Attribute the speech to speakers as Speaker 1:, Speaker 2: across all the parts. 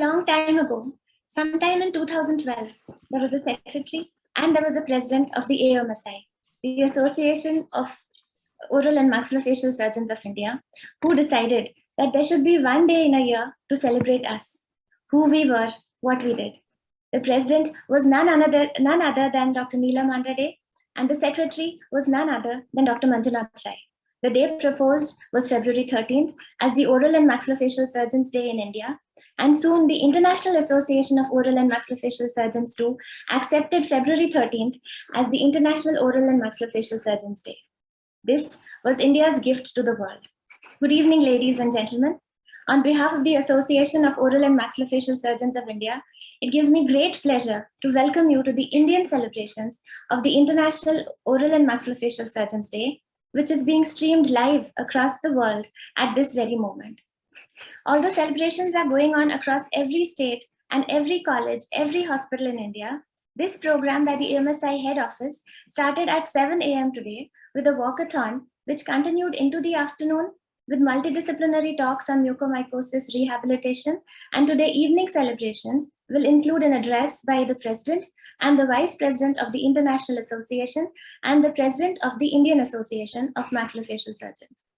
Speaker 1: long time ago, sometime in 2012, there was a secretary and there was a president of the AOMSI, the Association of Oral and Maxillofacial Surgeons of India, who decided that there should be one day in a year to celebrate us, who we were, what we did. The president was none other than Dr. Neelam Andade, and the secretary was none other than Dr. Manjunath Rai. The day proposed was February 13th as the Oral and Maxillofacial Surgeons Day in India, and soon the International Association of Oral and Maxillofacial Surgeons too accepted February 13th as the International Oral and Maxillofacial Surgeons Day. This was India's gift to the world. Good evening, ladies and gentlemen. On behalf of the Association of Oral and Maxillofacial Surgeons of India, it gives me great pleasure to welcome you to the Indian celebrations of the International Oral and Maxillofacial Surgeons Day, which is being streamed live across the world at this very moment. Although celebrations are going on across every state and every college, every hospital in India, this program by the AMSI head office started at 7 a.m. today with a walkathon, which continued into the afternoon with multidisciplinary talks on mucormycosis rehabilitation, and today evening celebrations will include an address by the President and the Vice President of the International Association and the President of the Indian Association of Maxillofacial Surgeons.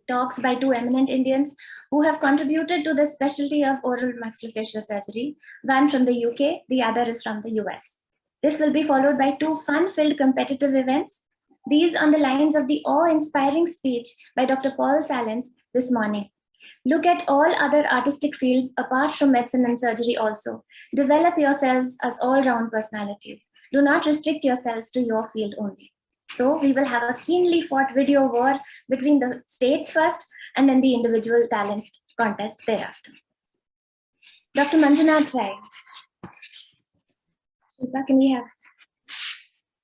Speaker 1: Talks by two eminent Indians who have contributed to the specialty of oral maxillofacial surgery, one from the UK, the other is from the US. This will be followed by two fun-filled competitive events, these on the lines of the awe-inspiring speech by Dr. Paul Salins this morning. Look at all other artistic fields apart from medicine and surgery also. Develop yourselves as all-round personalities. Do not restrict yourselves to your field only. So we will have a keenly fought video war between the states first and then the individual talent contest thereafter. Dr. Manjunath Rai. Can we have?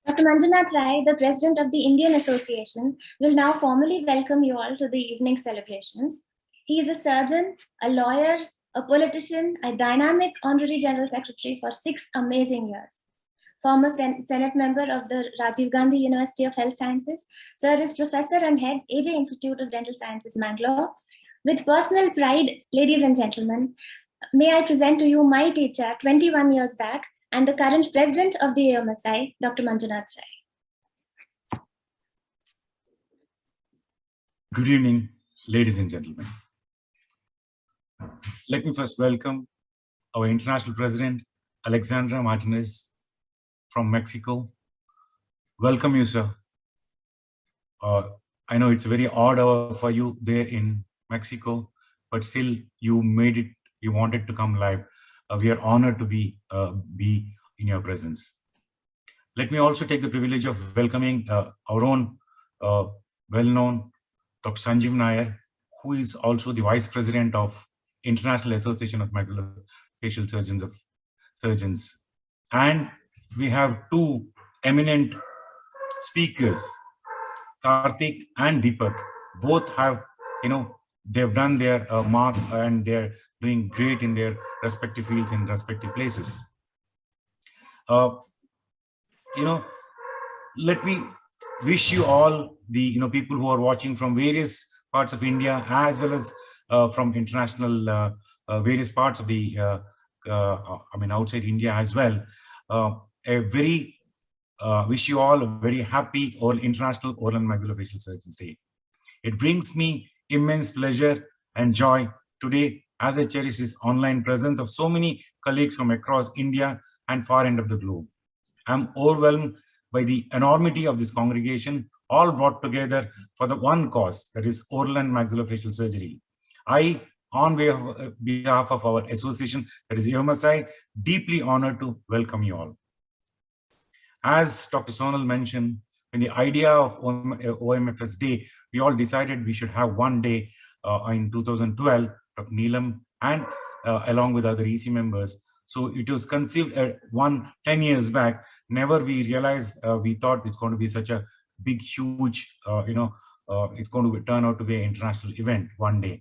Speaker 1: Dr. Manjunath Rai, the President of the Indian Association, will now formally welcome you all to the evening celebrations. He is a surgeon, a lawyer, a politician, a dynamic Honorary General Secretary for 6 amazing years. Former Senate member of the Rajiv Gandhi University of Health Sciences, Sir is Professor and Head, AJ Institute of Dental Sciences, Mangalore. With personal pride, ladies and gentlemen, may I present to you my teacher 21 years back and the current President of the AOMSI, Dr. Manjunath Rai.
Speaker 2: Good evening, ladies and gentlemen. Let me first welcome our International President, Alejandro Martinez from Mexico. Welcome you, sir. I know it's a very odd hour for you there in Mexico, but still you made it, you wanted to come live. We are honored to be in your presence. Let me also take the privilege of welcoming our own well-known Dr. Sanjeev Nair, who is also the Vice President of International Association of Maxillofacial Surgeons. And we have two eminent speakers, Karthik and Deepak. Both have, they've done their mark and they're doing great in their respective fields in respective places. Let me wish you all the people who are watching from various parts of India as well as from international various parts of the outside India as well. Wish you all a very happy International Oral and Maxillofacial Surgeons Day. It brings me immense pleasure and joy today as I cherish this online presence of so many colleagues from across India and far end of the globe. I'm overwhelmed by the enormity of this congregation, all brought together for the one cause, that is oral and maxillofacial surgery. I, on behalf of our association, that is AOMSI, deeply honored to welcome you all. As Dr. Sonal mentioned, when the idea of OMFS Day, we all decided we should have one day in 2012, Dr. Neelam and along with other EC members. So it was conceived 10 years back. Never we realized, we thought it's going to be such a big, huge, it's going to turn out to be an international event one day.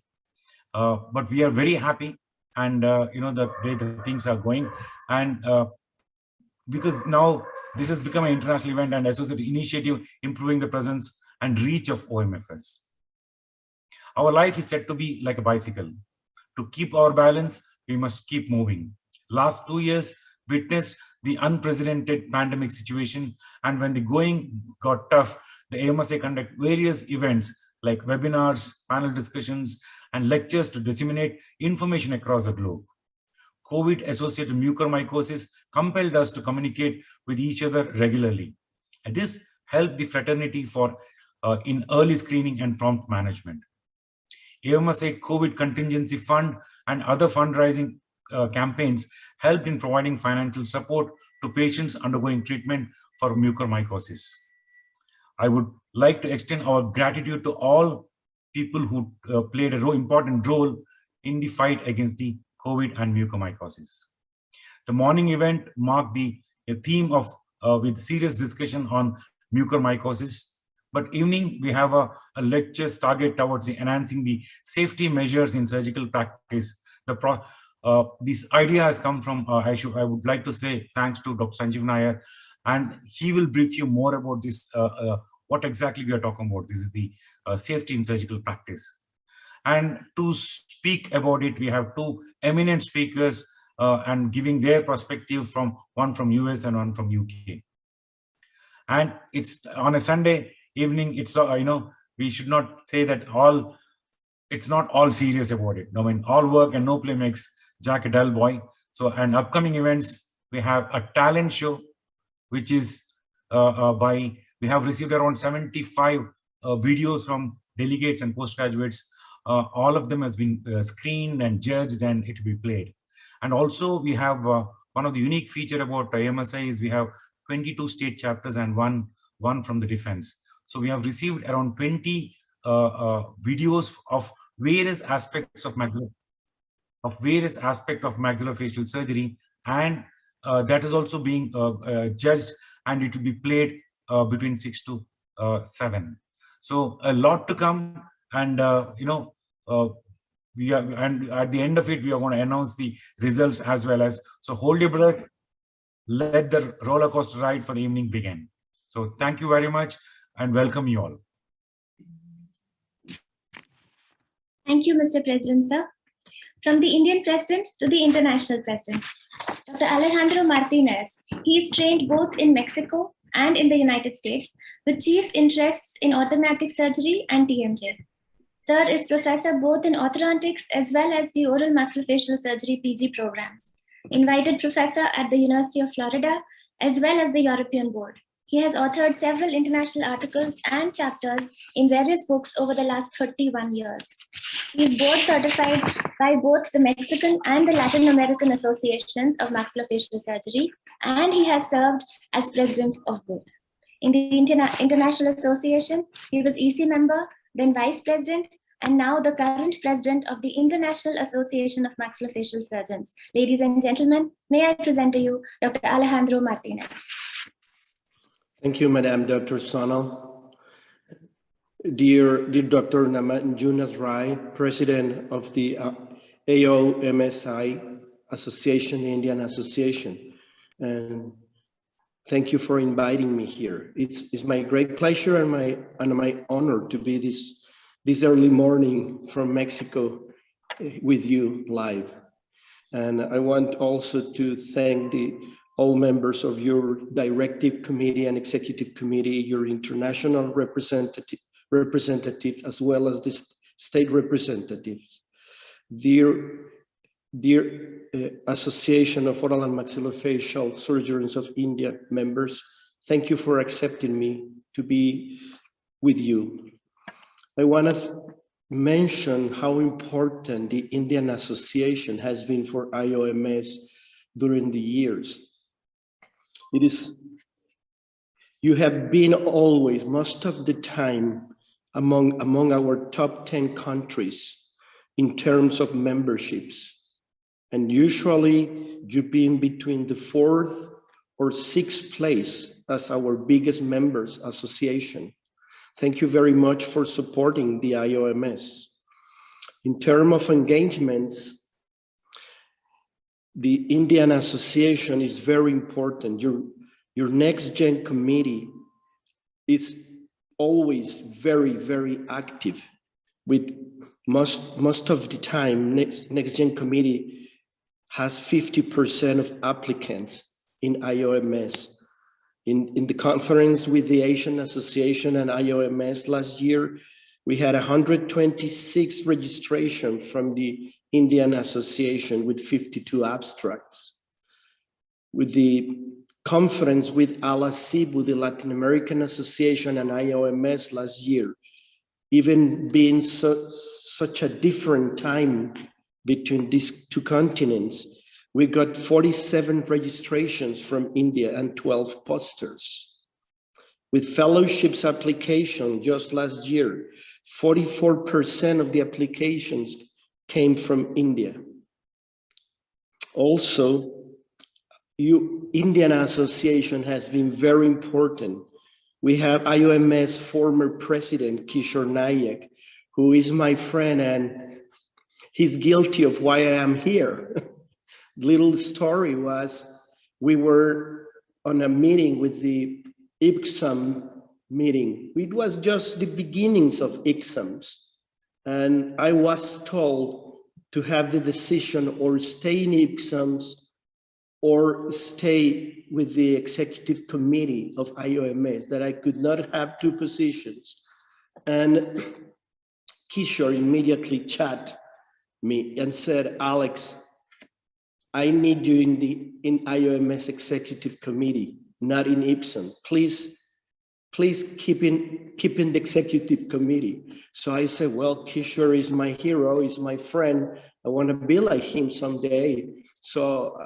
Speaker 2: But we are very happy and, the way the things are going. And because now this has become an international event and associated initiative improving the presence and reach of OMFS. Our life is said to be like a bicycle. To keep our balance, we must keep moving. Last 2 years witnessed the unprecedented pandemic situation, and when the going got tough, the AMSA conduct various events like webinars, panel discussions, and lectures to disseminate information across the globe. COVID-associated mucormycosis compelled us to communicate with each other regularly. And this helped the fraternity in early screening and prompt management. AMSA COVID Contingency Fund and other fundraising campaigns helped in providing financial support to patients undergoing treatment for mucormycosis. I would like to extend our gratitude to all people who played an important role in the fight against the COVID and mucormycosis. The morning event marked the theme of with serious discussion on mucormycosis, but evening we have a lecture target towards enhancing the safety measures in surgical practice. This idea has come from, I would like to say thanks to Dr. Sanjeev Nair, and he will brief you more about this, what exactly we are talking about. This is the safety in surgical practice. And to speak about it, we have two eminent speakers and giving their perspective, one from US and one from UK. And it's on a Sunday evening. It's we should not say that it's not all serious about it. I mean, all work and no play makes Jack a dull boy. So, and upcoming events, we have a talent show, which is we have received around 75 videos from delegates and postgraduates. All of them has been screened and judged, and it will be played. And also we have one of the unique feature about AMSI is we have 22 state chapters and one from the defense. So we have received around 20 videos of various aspects of maxillofacial surgery, and that is also being judged, and it will be played between 6 to 7. So a lot to come, and we are, and at the end of it, we are going to announce the results as well as. So hold your breath, let the roller coaster ride for the evening begin. So thank you very much and welcome you all.
Speaker 1: Thank you, Mr. President, sir. From the Indian President to the International President, Dr. Alejandro Martinez, he is trained both in Mexico and in the United States with chief interests in orthodontic surgery and TMJ. Sir is professor both in orthodontics as well as the oral maxillofacial surgery PG programs, invited professor at the University of Florida as well as the European Board. He has authored several international articles and chapters in various books over the last 31 years. He is board certified by both the Mexican and the Latin American Associations of Maxillofacial Surgery, and he has served as president of both. In the International Association, he was EC member, then vice president, and now the current president of the International Association of Maxillofacial Surgeons. Ladies and gentlemen, may I present to you Dr. Alejandro Martinez.
Speaker 3: Thank you, Madam Dr. Sonal. Dear Dr. Namanjunas Rai, President of the AOMSI Association, Indian Association, and thank you for inviting me here. It's my great pleasure and my honor to be this early morning from Mexico with you live. And I want also to thank all members of your directive committee and executive committee, your international representative, as well as the state representatives. Dear Association of Oral and Maxillofacial Surgeons of India members, thank you for accepting me to be with you. I want to mention how important the Indian Association has been for IOMS during the years. You have been always, most of the time, among our top 10 countries in terms of memberships. And usually you've been between the 4th or 6th place as our biggest members association. Thank you very much for supporting the IOMS. In terms of engagements, the Indian Association is very important. Your next gen committee is always very, very active. With most of the time, next gen committee has 50% of applicants in IOMS. In the conference with the Asian Association and IOMS last year, we had 126 registrations from the Indian Association with 52 abstracts. With the conference with ALACIBU, the Latin American Association, and IOMS last year, even being such a different time between these two continents, we got 47 registrations from India and 12 posters. With fellowships application just last year, 44% of the applications came from India. Also, Indian Association has been very important. We have IOMS former president, Kishore Nayak, who is my friend, and he's guilty of why I am here. Little story was, we were on a meeting with the IPSAM meeting. It was just the beginnings of IPSAMs. And I was told to have the decision or stay in IPSAMs or stay with the executive committee of IOMS, that I could not have two positions. And Kishore immediately chatted me and said, Alex, I need you in IOMS executive committee, not in IPSAM. Please keep in the executive committee. So I said, well, Kishore is my hero, is my friend. I want to be like him someday. So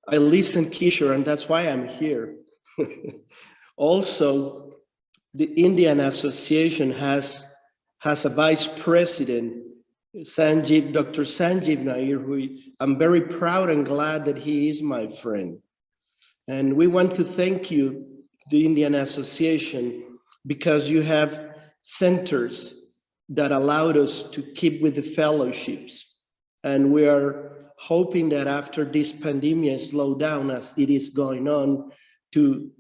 Speaker 3: I listened, Kishore, and that's why I'm here. Also, the Indian Association has a vice president, Dr. Sanjeev Nair, who I'm very proud and glad that he is my friend. And we want to thank you, the Indian Association, because you have centers that allowed us to keep with the fellowships. And we are hoping that after this pandemic slow down as it is going on, to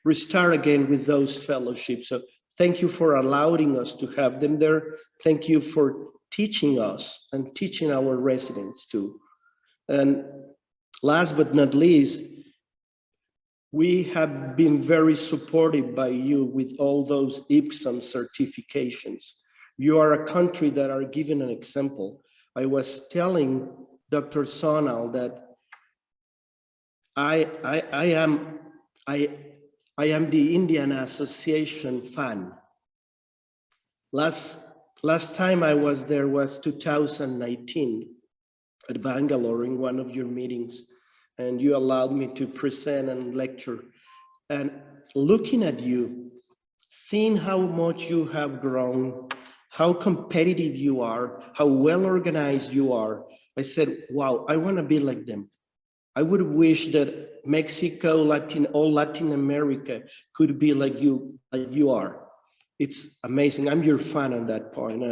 Speaker 3: restart again with those fellowships. So thank you for allowing us to have them there. Thank you for teaching us and teaching our residents too. And last but not least, we have been very supported by you with all those IPSAM certifications. You are a country that are given an example. I was telling Dr. Sonal that I am the Indian Association fan. Last time I was there was 2019 at Bangalore in one of your meetings, and you allowed me to present and lecture. And looking at you, seeing how much you have grown, how competitive you are, how well organized you are, I said, wow, I want to be like them. I would wish that Mexico, all Latin America could be like you are. It's amazing. I'm your fan on that point.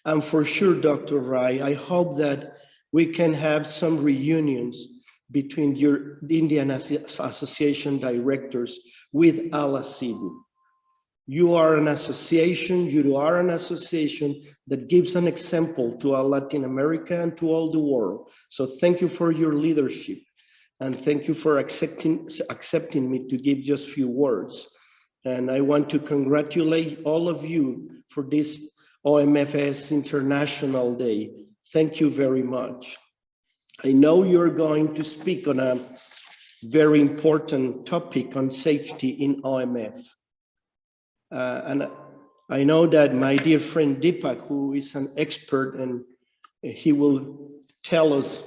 Speaker 3: And for sure, Dr. Rai, I hope that we can have some reunions between the Indian Association directors with ALACIBU. You are an association that gives an example to all Latin America and to all the world. So thank you for your leadership. And thank you for accepting me to give just a few words. And I want to congratulate all of you for this OMFS International Day. Thank you very much. I know you're going to speak on a very important topic on safety in OMF. And I know that my dear friend Deepak, who is an expert, and he will tell us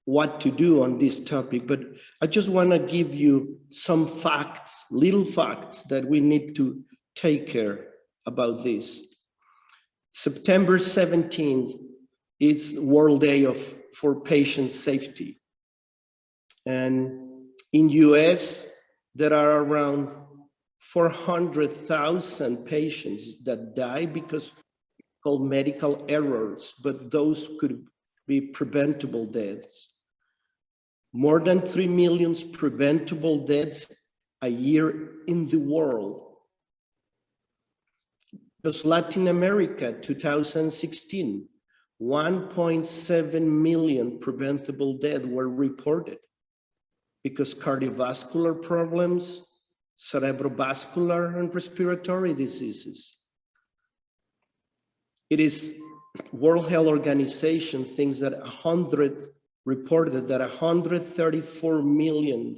Speaker 3: what to do on this topic, but I just want to give you some facts, little facts that we need to take care about this. September 17th is World Day for Patient Safety. And in US, there are around 400,000 patients that die because called medical errors, but those could be preventable deaths. More than 3 million preventable deaths a year in the world. Just Latin America, 2016, 1.7 million preventable deaths were reported because cardiovascular problems, cerebrovascular and respiratory diseases. It is World Health Organization thinks that reported that 134 million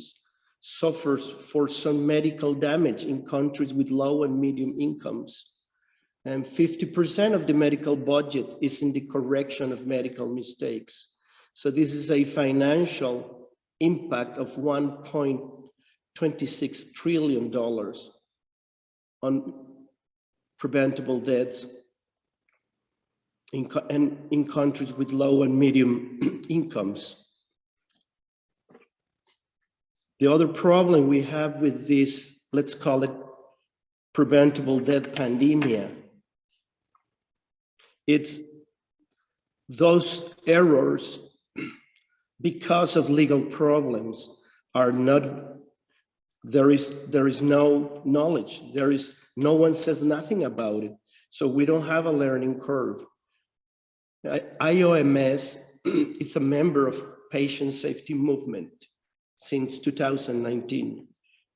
Speaker 3: suffers for some medical damage in countries with low and medium incomes. And 50% of the medical budget is in the correction of medical mistakes. So this is a financial impact of $1.26 trillion on preventable deaths in countries with low and medium incomes. The other problem we have with this, let's call it preventable death pandemia, it's those errors because of legal problems are not, there is no knowledge, no one says nothing about it. So we don't have a learning curve. IOMS is a member of Patient Safety Movement since 2019.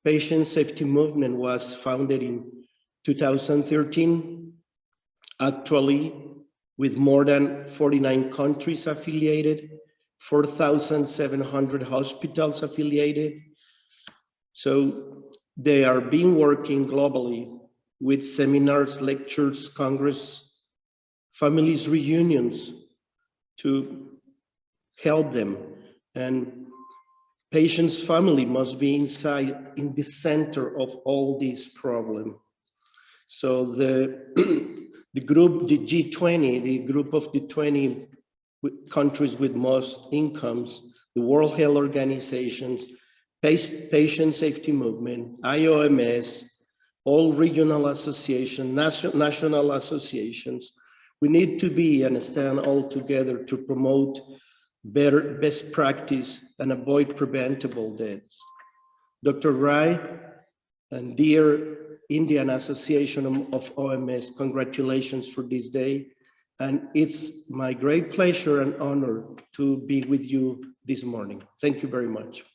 Speaker 3: Patient Safety Movement was founded in 2013, actually with more than 49 countries affiliated, 4,700 hospitals affiliated. So they are been working globally with seminars, lectures, congress, families reunions to help them. And patient's family must be in the center of all these problems. So the group, the G20, the group of the 20 countries with most incomes, the World Health Organizations, Patient Safety Movement, IOMS, all regional associations, national associations, we need to be and stand all together to promote best practice and avoid preventable deaths. Dr. Rai and dear Indian Association of OMS, congratulations for this day. And it's my great pleasure and honor to be with you this morning. Thank you very much.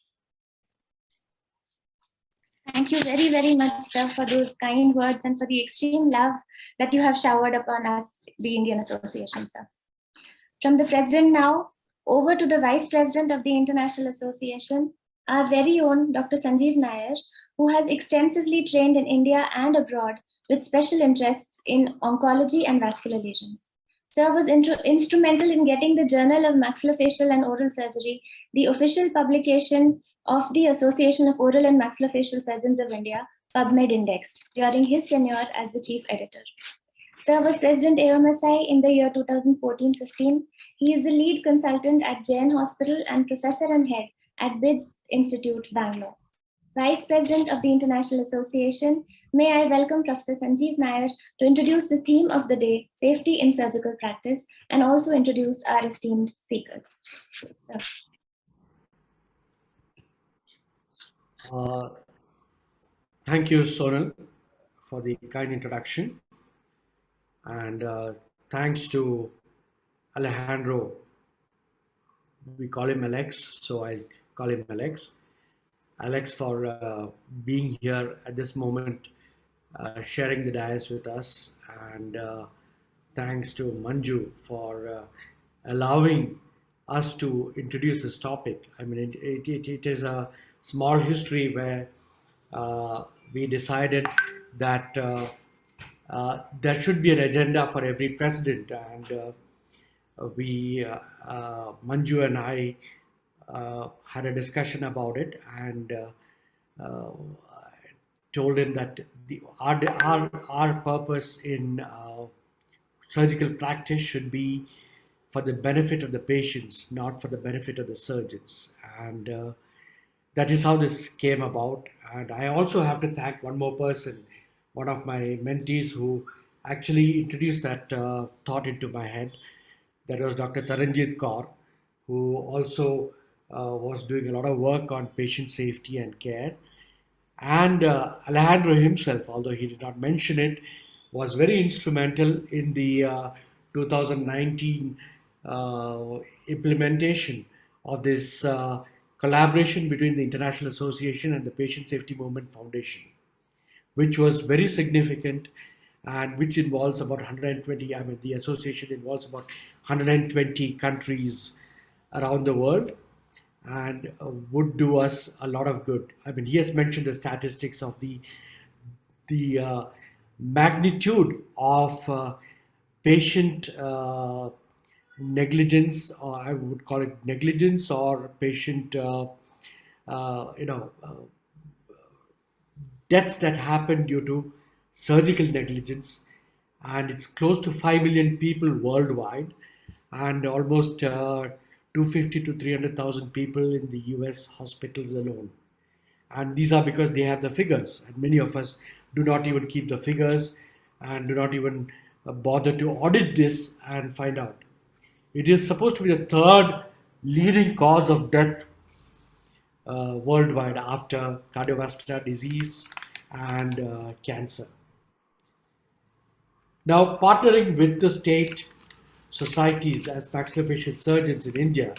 Speaker 1: Thank you very, very much, sir, for those kind words and for the extreme love that you have showered upon us, the Indian Association, sir. From the president now, over to the vice president of the International Association, our very own Dr. Sanjeev Nair, who has extensively trained in India and abroad with special interests in oncology and vascular lesions. Sir was instrumental in getting the Journal of Maxillofacial and Oral Surgery, the official publication of the Association of Oral and Maxillofacial Surgeons of India, PubMed indexed during his tenure as the chief editor. Sir was President AOMSI in the year 2014-15. He is the lead consultant at Jain Hospital and professor and head at BIDS Institute, Bangalore. Vice President of the International Association, may I welcome Professor Sanjeev Nair to introduce the theme of the day, Safety in Surgical Practice, and also introduce our esteemed speakers.
Speaker 4: Thank you, Sonal, for the kind introduction. And thanks to Alejandro. We call him Alex, so I call him Alex. Alex, for being here at this moment, sharing the dais with us. And thanks to Manju for allowing us to introduce this topic. I mean, it is a small history where we decided that there should be an agenda for every president, and Manju and I had a discussion about it, and told him that our purpose in surgical practice should be for the benefit of the patients, not for the benefit of the surgeons. And that is how this came about. And I also have to thank one more person, one of my mentees who actually introduced that thought into my head. That was Dr. Taranjit Kaur, who also was doing a lot of work on patient safety and care. And Alejandro himself, although he did not mention it, was very instrumental in the 2019 implementation of this collaboration between the International Association and the Patient Safety Movement Foundation, which was very significant and which involves about 120, I mean, the association involves about 120 countries around the world and would do us a lot of good. I mean, he has mentioned the statistics of the magnitude of patient negligence, or I would call it negligence, or patient, deaths that happen due to surgical negligence. And it's close to 5 million people worldwide, and almost 250 to 300,000 people in the US hospitals alone. And these are because they have the figures, and many of us do not even keep the figures and do not even bother to audit this and find out. It is supposed to be the third leading cause of death worldwide after cardiovascular disease and cancer. Now, partnering with the state societies as maxillofacial surgeons in India,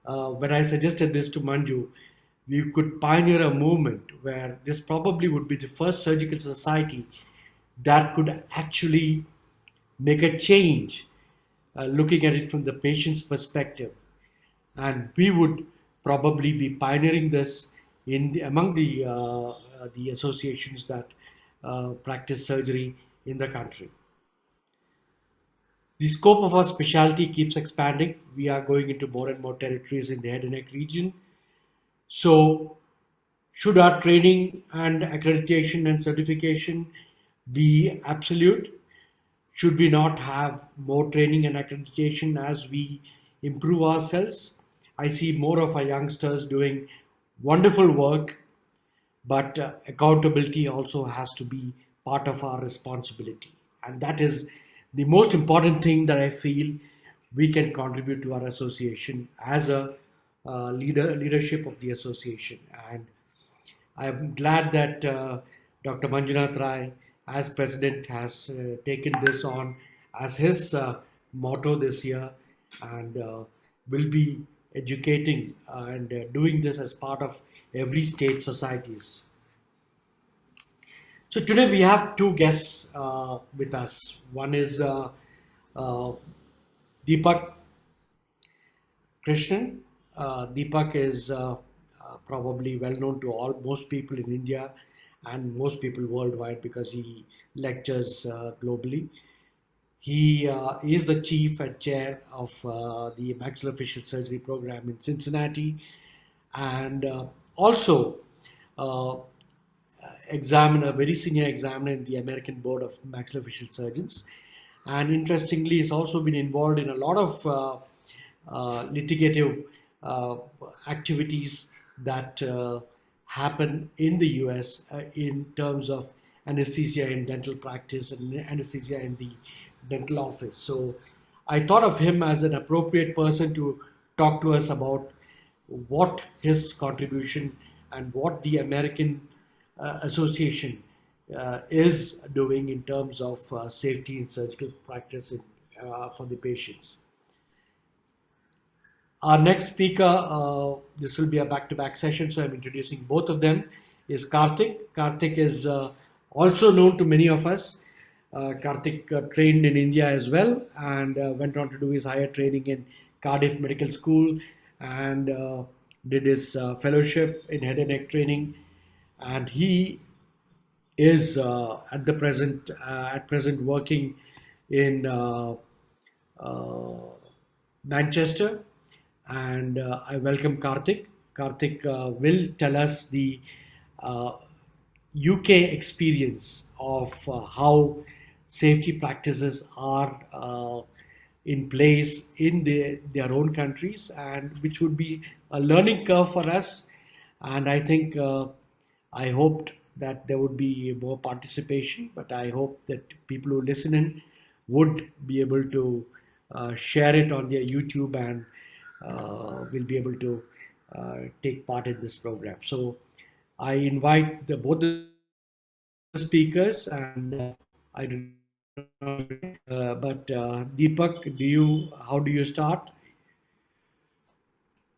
Speaker 4: when I suggested this to Manju, we could pioneer a movement where this probably would be the first surgical society that could actually make a change, looking at it from the patient's perspective. And we would probably be pioneering this among the associations that practice surgery in the country. The scope of our specialty keeps expanding. We are going into more and more territories in the head and neck region. So, should our training and accreditation and certification be absolute? Should we not have more training and accreditation as we improve ourselves? I see more of our youngsters doing wonderful work, but accountability also has to be part of our responsibility. And that is the most important thing that I feel we can contribute to our association as a leadership of the association. And I'm glad that Dr. Manjunath Rai, as president, has taken this on as his motto this year, and will be educating and doing this as part of every state societies. So today we have two guests with us. One is Deepak Krishnan. Deepak is probably well known to most people in India and most people worldwide because he lectures globally. He is the chief and chair of the maxillofacial surgery program in Cincinnati, and also examiner, very senior examiner in the American Board of Maxillofacial Surgeons. And interestingly, he's also been involved in a lot of litigative activities that happen in the US in terms of anesthesia in dental practice and anesthesia in the dental office. So I thought of him as an appropriate person to talk to us about what his contribution and what the American Association is doing in terms of safety in surgical practice for the patients. Our next speaker, this will be a back-to-back session, so I'm introducing both of them, is Karthik. Karthik is also known to many of us. Karthik trained in India as well and went on to do his higher training in Cardiff Medical School and did his fellowship in head and neck training. And he is at present working in Manchester. And I welcome Karthik. Karthik will tell us the UK experience of how safety practices are in place in their own countries, and which would be a learning curve for us. And I think I hoped that there would be more participation, but I hope that people who listen in would be able to share it on their YouTube and will be able to take part in this program. So I invite both the speakers, and I do But Deepak, how do you start?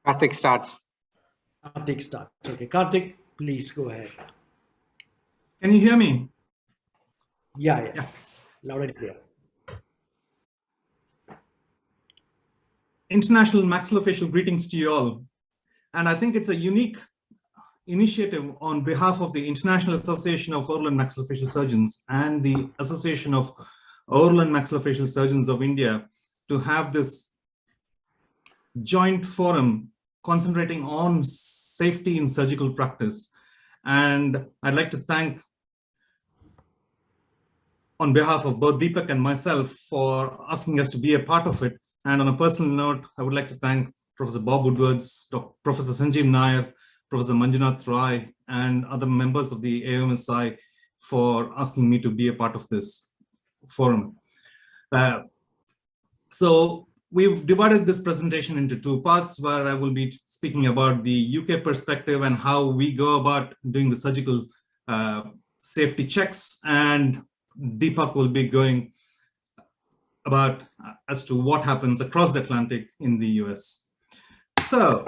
Speaker 5: Karthik starts.
Speaker 4: Karthik starts. Okay, Karthik, please go ahead.
Speaker 6: Can you hear me?
Speaker 4: Yeah.
Speaker 6: Yeah.
Speaker 4: Loud and clear.
Speaker 6: International maxillofacial greetings to you all. And I think it's a unique initiative on behalf of the International Association of Oral and Maxillofacial Surgeons and the Association of Oral and Maxillofacial Surgeons of India to have this joint forum concentrating on safety in surgical practice. And I'd like to thank, on behalf of both Deepak and myself, for asking us to be a part of it. And on a personal note, I would like to thank Professor Bob Woodwards, Professor Sanjeev Nair, Professor Manjunath Roy, and other members of the AOMSI for asking me to be a part of this forum. So we've divided this presentation into two parts, where I will be speaking about the UK perspective and how we go about doing the surgical safety checks, and Deepak will be going about as to what happens across the Atlantic in the US. So,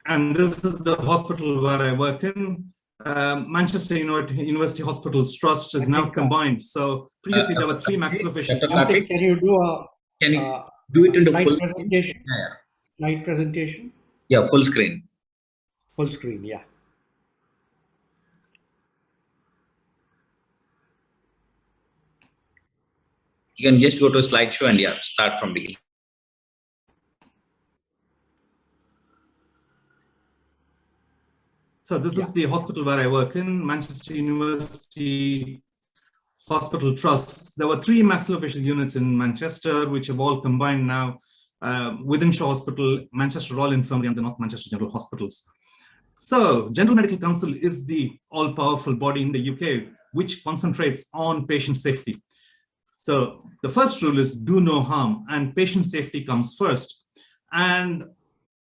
Speaker 6: and this is the hospital where I work in. Manchester University Hospitals Trust is now combined. So previously there were 3 maxillofacial units.
Speaker 4: Can you do
Speaker 7: Can you do it in the
Speaker 4: slide
Speaker 7: full
Speaker 4: presentation?
Speaker 7: screen? Yeah.
Speaker 4: Slide presentation?
Speaker 7: Yeah, full screen.
Speaker 4: Full screen, yeah.
Speaker 7: You can just go to slideshow and yeah, start from beginning.
Speaker 6: So this is the hospital where I work in, Manchester University Hospital Trust. There were 3 maxillofacial units in Manchester, which have all combined now within Shaw Hospital, Manchester Royal Infirmary, and the North Manchester General Hospitals. So General Medical Council is the all-powerful body in the UK, which concentrates on patient safety. So the first rule is do no harm, and patient safety comes first. And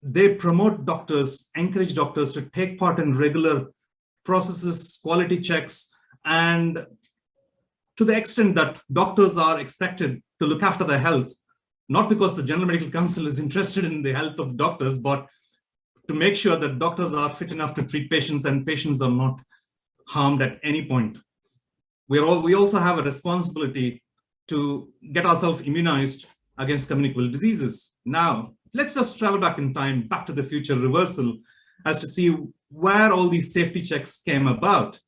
Speaker 6: they promote doctors, encourage doctors to take part in regular processes, quality checks, and to the extent that doctors are expected to look after their health, not because the General Medical Council is interested in the health of doctors, but to make sure that doctors are fit enough to treat patients and patients are not harmed at any point. We also have a responsibility to get ourselves immunized against communicable diseases. Now, let's just travel back in time, back to the future reversal, as to see where all these safety checks came about.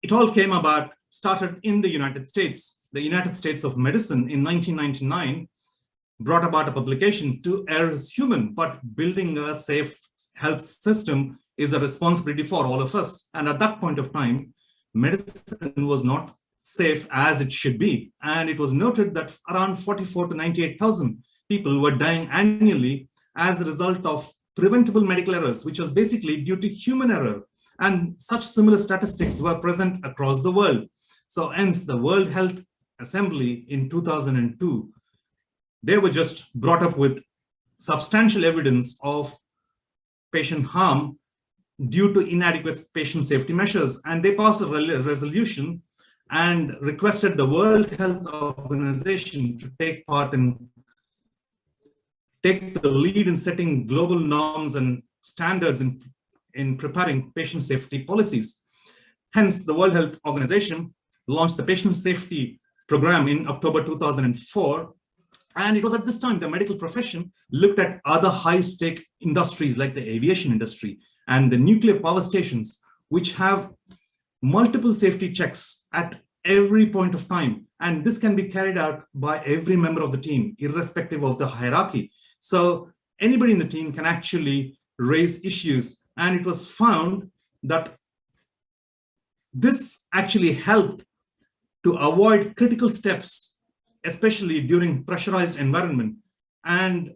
Speaker 6: It all came about, started in the United States. The United States of Medicine in 1999 brought about a publication, to err is human, but building a safe health system is a responsibility for all of us. And at that point of time, medicine was not safe as it should be. And it was noted that around 44 to 98,000 people were dying annually as a result of preventable medical errors, which was basically due to human error. And such similar statistics were present across the world. So hence the World Health Assembly in 2002, they were just brought up with substantial evidence of patient harm due to inadequate patient safety measures. And they passed a resolution and requested the World Health Organization to take the lead in setting global norms and standards in preparing patient safety policies. Hence, the World Health Organization launched the Patient Safety Program in October 2004. And it was at this time the medical profession looked at other high-stake industries like the aviation industry and the nuclear power stations, which have multiple safety checks at every point of time. And this can be carried out by every member of the team, irrespective of the hierarchy. So anybody in the team can actually raise issues. And it was found that this actually helped to avoid critical steps, especially during pressurized environment. And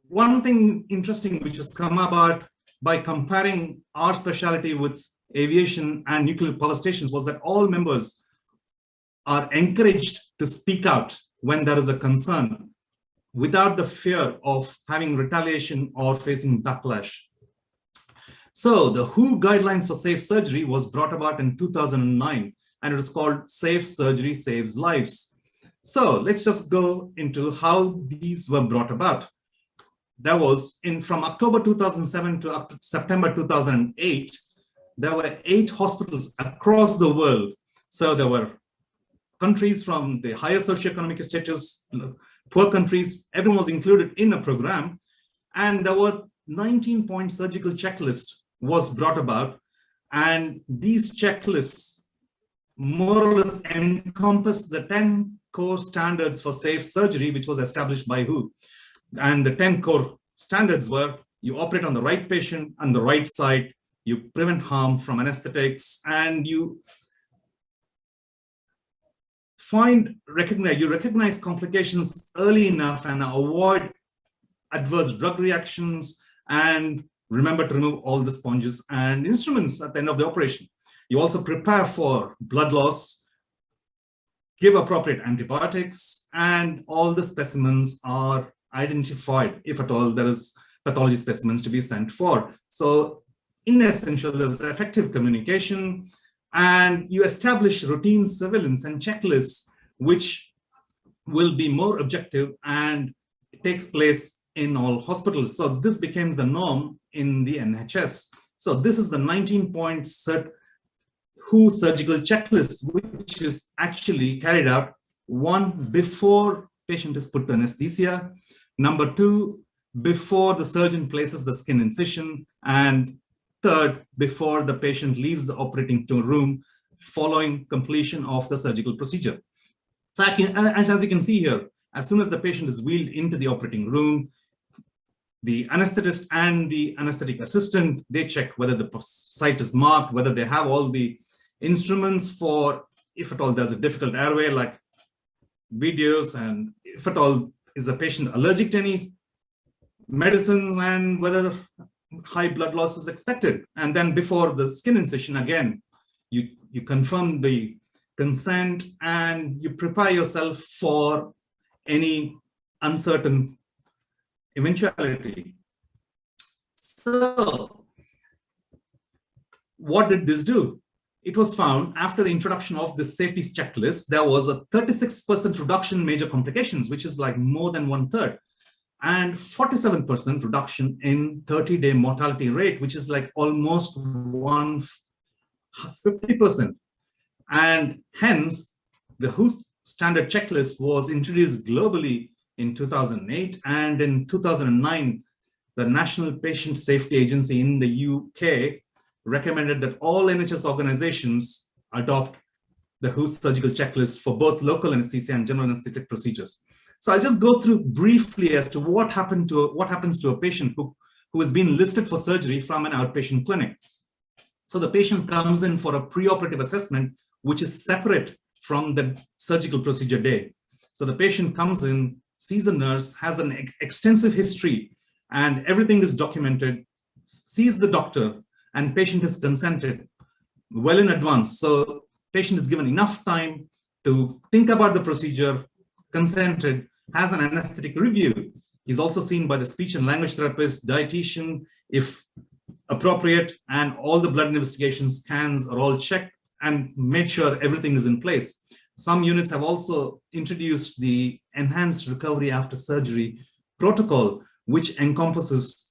Speaker 6: one thing interesting which has come about by comparing our specialty with aviation and nuclear power stations was that all members are encouraged to speak out when there is a concern without the fear of having retaliation or facing backlash. So the WHO guidelines for safe surgery was brought about in 2009, and it was called Safe Surgery Saves Lives. So let's just go into how these were brought about. There was, from October 2007 to September 2008, there were 8 hospitals across the world. So there were countries from the higher socioeconomic status, poor countries, everyone was included in a program. And there were 19-point surgical checklist was brought about. And these checklists more or less encompass the 10 core standards for safe surgery, which was established by WHO. And the 10 core standards were: you operate on the right patient on the right site, you prevent harm from anesthetics, and you recognize complications early enough and avoid adverse drug reactions, and remember to remove all the sponges and instruments at the end of the operation. You also prepare for blood loss, give appropriate antibiotics, and all the specimens are identified if at all there is pathology specimens to be sent for. So in essential, there's effective communication, and you establish routine surveillance and checklists, which will be more objective, and it takes place in all hospitals. So this becomes the norm in the NHS. So this is the 19-point WHO surgical checklist, which is actually carried out: 1, before patient is put to anesthesia; number 2, before the surgeon places the skin incision; and 3rd, before the patient leaves the operating room following completion of the surgical procedure. So as you can see here, as soon as the patient is wheeled into the operating room, the anesthetist and the anesthetic assistant, they check whether the site is marked, whether they have all the instruments for, if at all there's a difficult airway, like videos, and if at all is the patient allergic to any medicines, and whether high blood loss is expected. And then before the skin incision, again, you confirm the consent and you prepare yourself for any uncertain eventuality. So what did this do? It was found after the introduction of the safety checklist, there was a 36% reduction in major complications, which is like more than 1/3, and 47% reduction in 30-day mortality rate, which is like almost 50%. And hence, the WHO standard checklist was introduced globally in 2008, and in 2009, the National Patient Safety Agency in the UK recommended that all NHS organizations adopt the WHO surgical checklist for both local anesthesia and general anesthetic procedures. So I'll just go through briefly as to what happens to a patient who has been listed for surgery from an outpatient clinic. So the patient comes in for a preoperative assessment, which is separate from the surgical procedure day. So the patient comes in, sees a nurse, has an extensive history, and everything is documented, sees the doctor, and patient is consented well in advance. So patient is given enough time to think about the procedure, consented, has an anesthetic review. He's also seen by the speech and language therapist, dietitian, if appropriate, and all the blood investigation scans are all checked and made sure everything is in place. Some units have also introduced the enhanced recovery after surgery protocol, which encompasses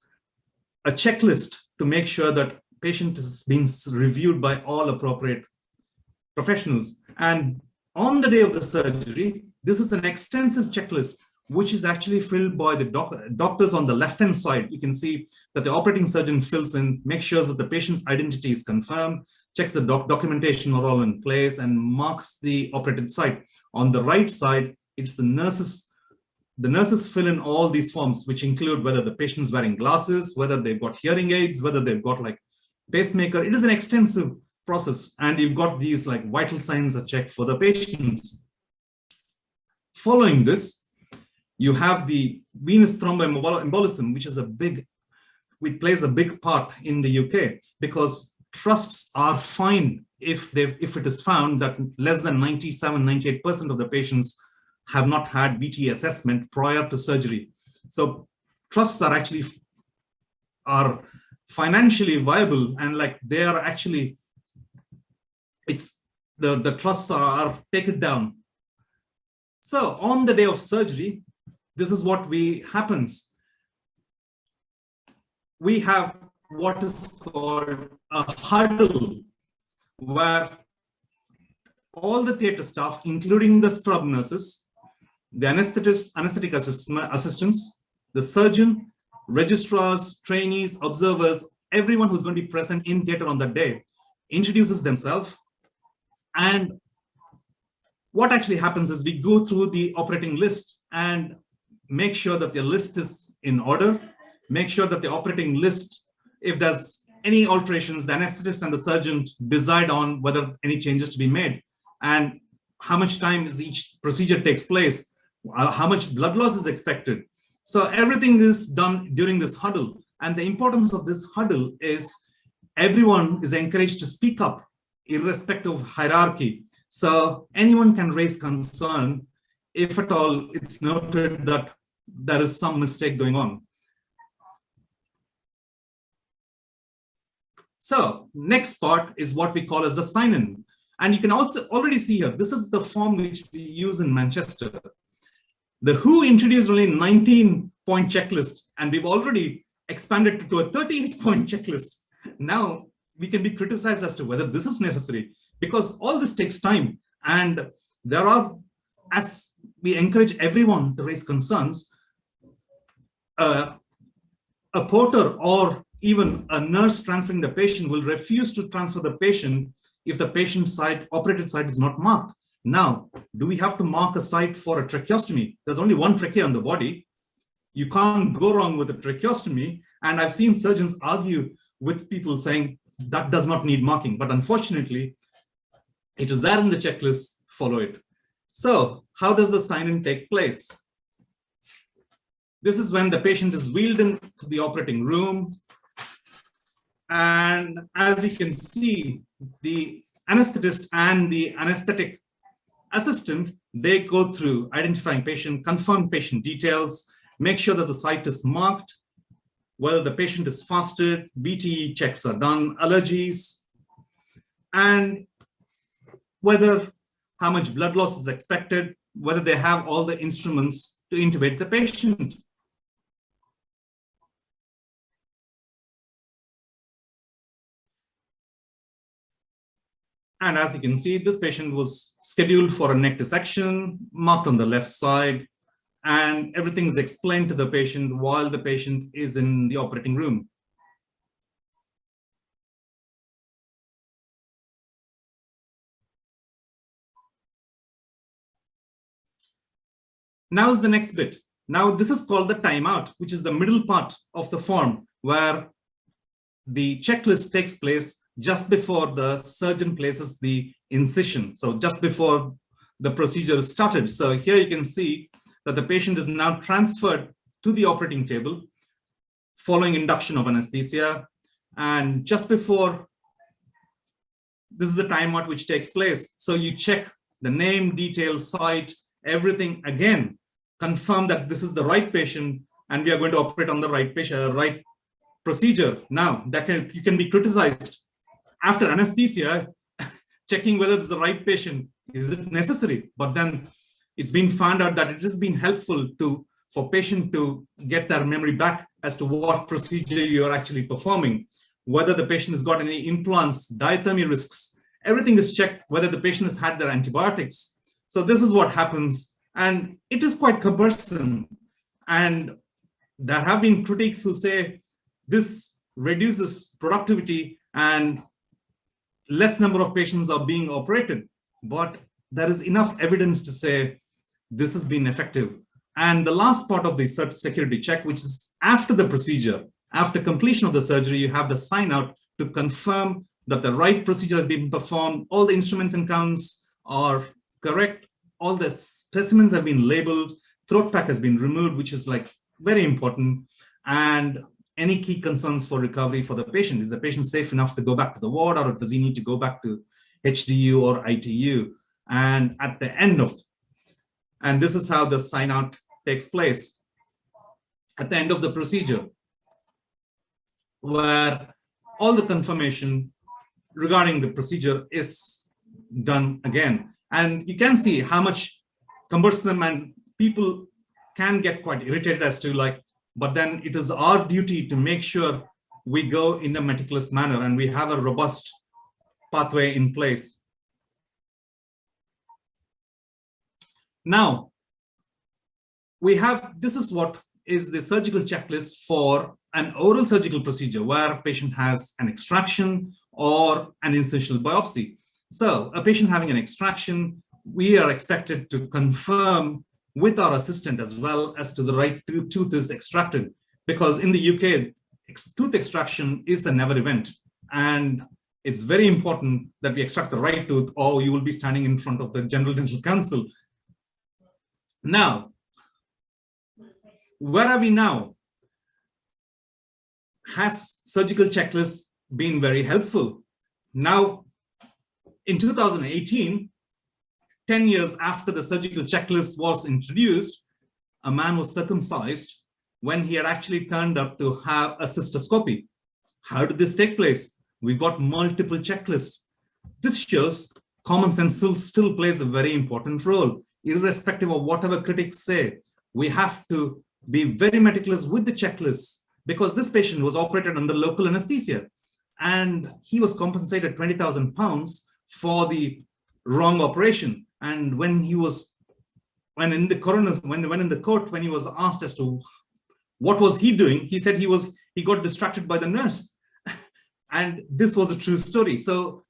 Speaker 6: a checklist to make sure that patient is being reviewed by all appropriate professionals. And on the day of the surgery, this is an extensive checklist, which is actually filled by the doctors on the left-hand side. You can see that the operating surgeon fills in, makes sure that the patient's identity is confirmed, checks the documentation are all in place, and marks the operated site. On the right side, it's the nurses. The nurses fill in all these forms, which include whether the patient's wearing glasses, whether they've got hearing aids, whether they've got like pacemaker. It is an extensive process, and you've got these like vital signs are checked for the patients. Following this, you have the venous thromboembolism, which plays a big part in the UK, because trusts are fined if it is found that less than 97-98% of the patients have not had VT assessment prior to surgery. So trusts are actually financially viable, and like they are actually, it's the trusts are taken down. So on the day of surgery, this is what happens. We have what is called a huddle, where all the theater staff, including the scrub nurses, the anesthetic assistants, the surgeon, registrars, trainees, observers, everyone who's going to be present in theater on that day introduces themselves. And what actually happens is we go through the operating list and make sure that the list is in order, make sure that the operating list, if there's any alterations, the anesthetist and the surgeon decide on whether any changes to be made and how much time is each procedure takes place, how much blood loss is expected. So everything is done during this huddle. And the importance of this huddle is everyone is encouraged to speak up irrespective of hierarchy. So anyone can raise concern if at all it's noted that there is some mistake going on. So next part is what we call as the sign-in. And you can also already see here, this is the form which we use in Manchester. The WHO introduced only 19-point checklist, and we've already expanded to a 38-point checklist. Now we can be criticized as to whether this is necessary, because all this takes time. And there are, as we encourage everyone to raise concerns, a porter or even a nurse transferring the patient will refuse to transfer the patient if the patient site, operated site, is not marked. Now, do we have to mark a site for a tracheostomy? There's only one trachea on the body. You can't go wrong with a tracheostomy. And I've seen surgeons argue with people saying that does not need marking. But unfortunately, it is there in the checklist, follow it. So how does the sign-in take place? This is when the patient is wheeled into the operating room. And as you can see, the anesthetist and the anesthetic assistant, they go through identifying patient, confirm patient details, make sure that the site is marked, whether the patient is fasted, BTE checks are done, allergies, and whether how much blood loss is expected, whether they have all the instruments to intubate the patient. And as you can see, this patient was scheduled for a neck dissection, marked on the left side, and everything is explained to the patient while the patient is in the operating room. Now is the next bit. Now this is called the timeout, which is the middle part of the form where the checklist takes place just before the surgeon places the incision. So just before the procedure is started. So here you can see that the patient is now transferred to the operating table following induction of anesthesia. And just before, this is the timeout which takes place. So you check the name, details, site, everything again, confirm that this is the right patient and we are going to operate on the right patient, right procedure. Now that you can be criticized after anesthesia, checking whether it's the right patient, is it necessary? But then it's been found out that it has been helpful for patient to get their memory back as to what procedure you're actually performing, whether the patient has got any implants, diathermy risks, everything is checked, whether the patient has had their antibiotics. So this is what happens, and it is quite cumbersome. And there have been critics who say this reduces productivity and less number of patients are being operated, but there is enough evidence to say this has been effective. And the last part of the security check, which is after the procedure, after completion of the surgery, you have the sign out to confirm that the right procedure has been performed, all the instruments and counts are correct, all the specimens have been labeled, throat pack has been removed, which is like very important, and any key concerns for recovery for the patient. Is the patient safe enough to go back to the ward, or does he need to go back to HDU or ITU? And at the end of, and this is how the sign out takes place. At the end of the procedure, where all the confirmation regarding the procedure is done again. And you can see how much cumbersome, and people can get quite irritated as to like, but then it is our duty to make sure we go in a meticulous manner and we have a robust pathway in place. Now, this is what is the surgical checklist for an oral surgical procedure where a patient has an extraction or an incisional biopsy. So a patient having an extraction, we are expected to confirm with our assistant as well as to the right tooth is extracted, because in the UK, tooth extraction is a never event. And it's very important that we extract the right tooth, or you will be standing in front of the General Dental Council. Now, where are we now? Has surgical checklists been very helpful? Now, in 2018, 10 years after the surgical checklist was introduced, a man was circumcised when he had actually turned up to have a cystoscopy. How did this take place? We got multiple checklists. This shows common sense still plays a very important role, irrespective of whatever critics say. We have to be very meticulous with the checklists, because this patient was operated under local anesthesia and he was compensated £20,000 for the wrong operation. And when he was, when in the court, when he was asked as to what was he doing, he said he got distracted by the nurse. And this was a true story. So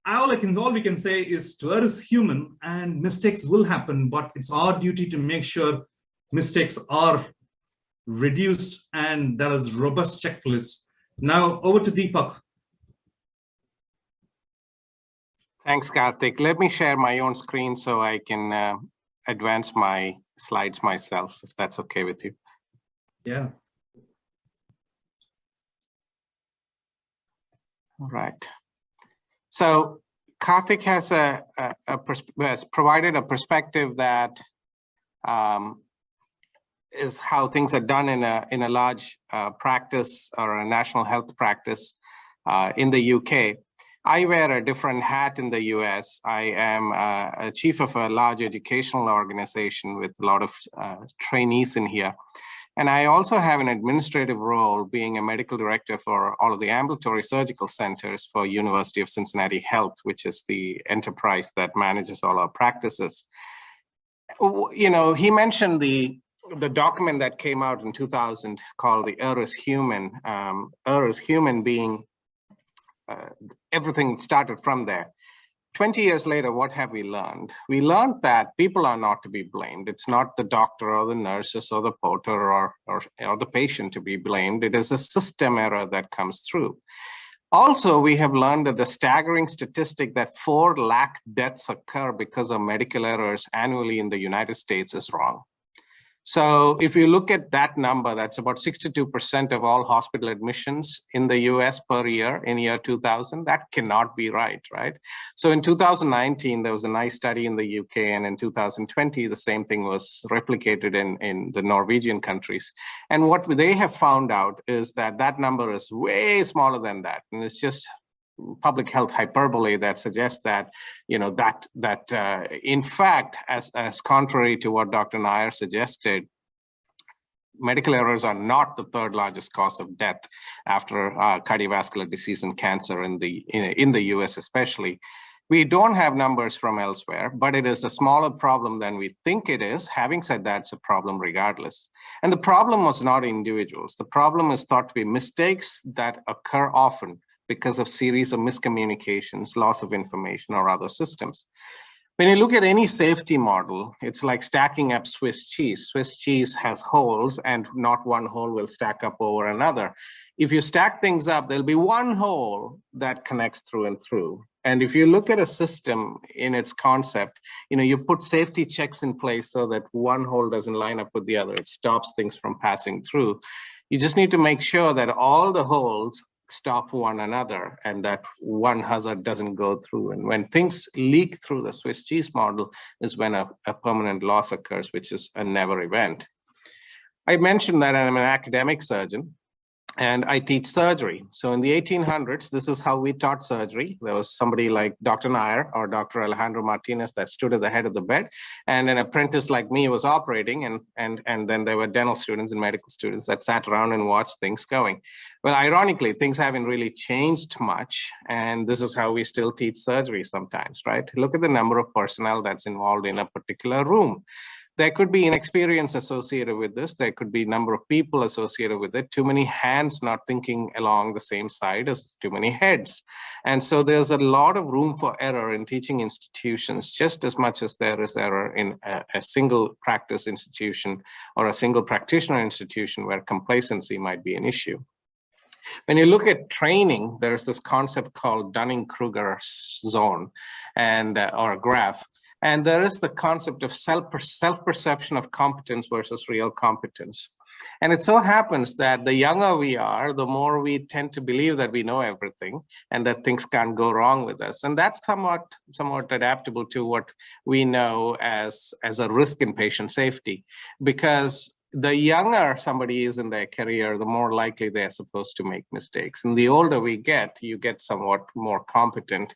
Speaker 6: all we can say is to err is human and mistakes will happen, but it's our duty to make sure mistakes are reduced and there is robust checklists. Now over to Deepak.
Speaker 5: Thanks, Karthik. Let me share my own screen so I can advance my slides myself, if that's okay with you.
Speaker 6: Yeah.
Speaker 5: All right. So Karthik has has provided a perspective that is how things are done in a large practice or a national health practice in the UK. I wear a different hat in the US. I am a chief of a large educational organization with a lot of trainees in here. And I also have an administrative role being a medical director for all of the ambulatory surgical centers for University of Cincinnati Health, which is the enterprise that manages all our practices. You know, he mentioned the document that came out in 2000 called the Err is Human. Err is Human being everything started from there. 20 years later, what have we learned? We learned that people are not to be blamed. It's not the doctor or the nurses or the porter or the patient to be blamed. It is a system error that comes through. Also, we have learned that the staggering statistic that 4 lakh deaths occur because of medical errors annually in the United States is wrong. So if you look at that number, that's about 62% of all hospital admissions in the US per year in year 2000. That cannot be right? So in 2019, there was a nice study in the UK, and in 2020, the same thing was replicated in the Norwegian countries. And what they have found out is that that number is way smaller than that. And it's just public health hyperbole that suggests that, you know, in fact, as contrary to what Dr. Nair suggested, medical errors are not the 3rd largest cause of death after cardiovascular disease and cancer in the US especially. We don't have numbers from elsewhere, but it is a smaller problem than we think it is. Having said that, it's a problem regardless. And the problem was not individuals. The problem is thought to be mistakes that occur often because of series of miscommunications, loss of information, or other systems. When you look at any safety model, it's like stacking up Swiss cheese. Swiss cheese has holes, and not one hole will stack up over another. If you stack things up, there'll be one hole that connects through and through. And if you look at a system in its concept, you know, you put safety checks in place so that one hole doesn't line up with the other. It stops things from passing through. You just need to make sure that all the holes stop one another and that one hazard doesn't go through. And when things leak through the Swiss cheese model is when a permanent loss occurs, which is a never event. I mentioned that I'm an academic surgeon. and I teach surgery. So in the 1800s, this is how we taught surgery. There was somebody like Dr. Nair or Dr. Alejandro Martinez that stood at the head of the bed, and an apprentice like me was operating, and then there were dental students and medical students that sat around and watched things going. Well, ironically, things haven't really changed much, and this is how we still teach surgery sometimes, right? Look at the number of personnel that's involved in a particular room. There could be inexperience associated with this. There could be a number of people associated with it. Too many hands not thinking along the same side as too many heads. And so there's a lot of room for error in teaching institutions, just as much as there is error in a single practice institution or a single practitioner institution where complacency might be an issue. When you look at training, there's this concept called Dunningkruger Zone or a graph. And there is the concept of self-perception of competence versus real competence. And it so happens that the younger we are, the more we tend to believe that we know everything and that things can't go wrong with us. And that's somewhat adaptable to what we know as a risk in patient safety, because the younger somebody is in their career, the more likely they're supposed to make mistakes. And the older we get, you get somewhat more competent.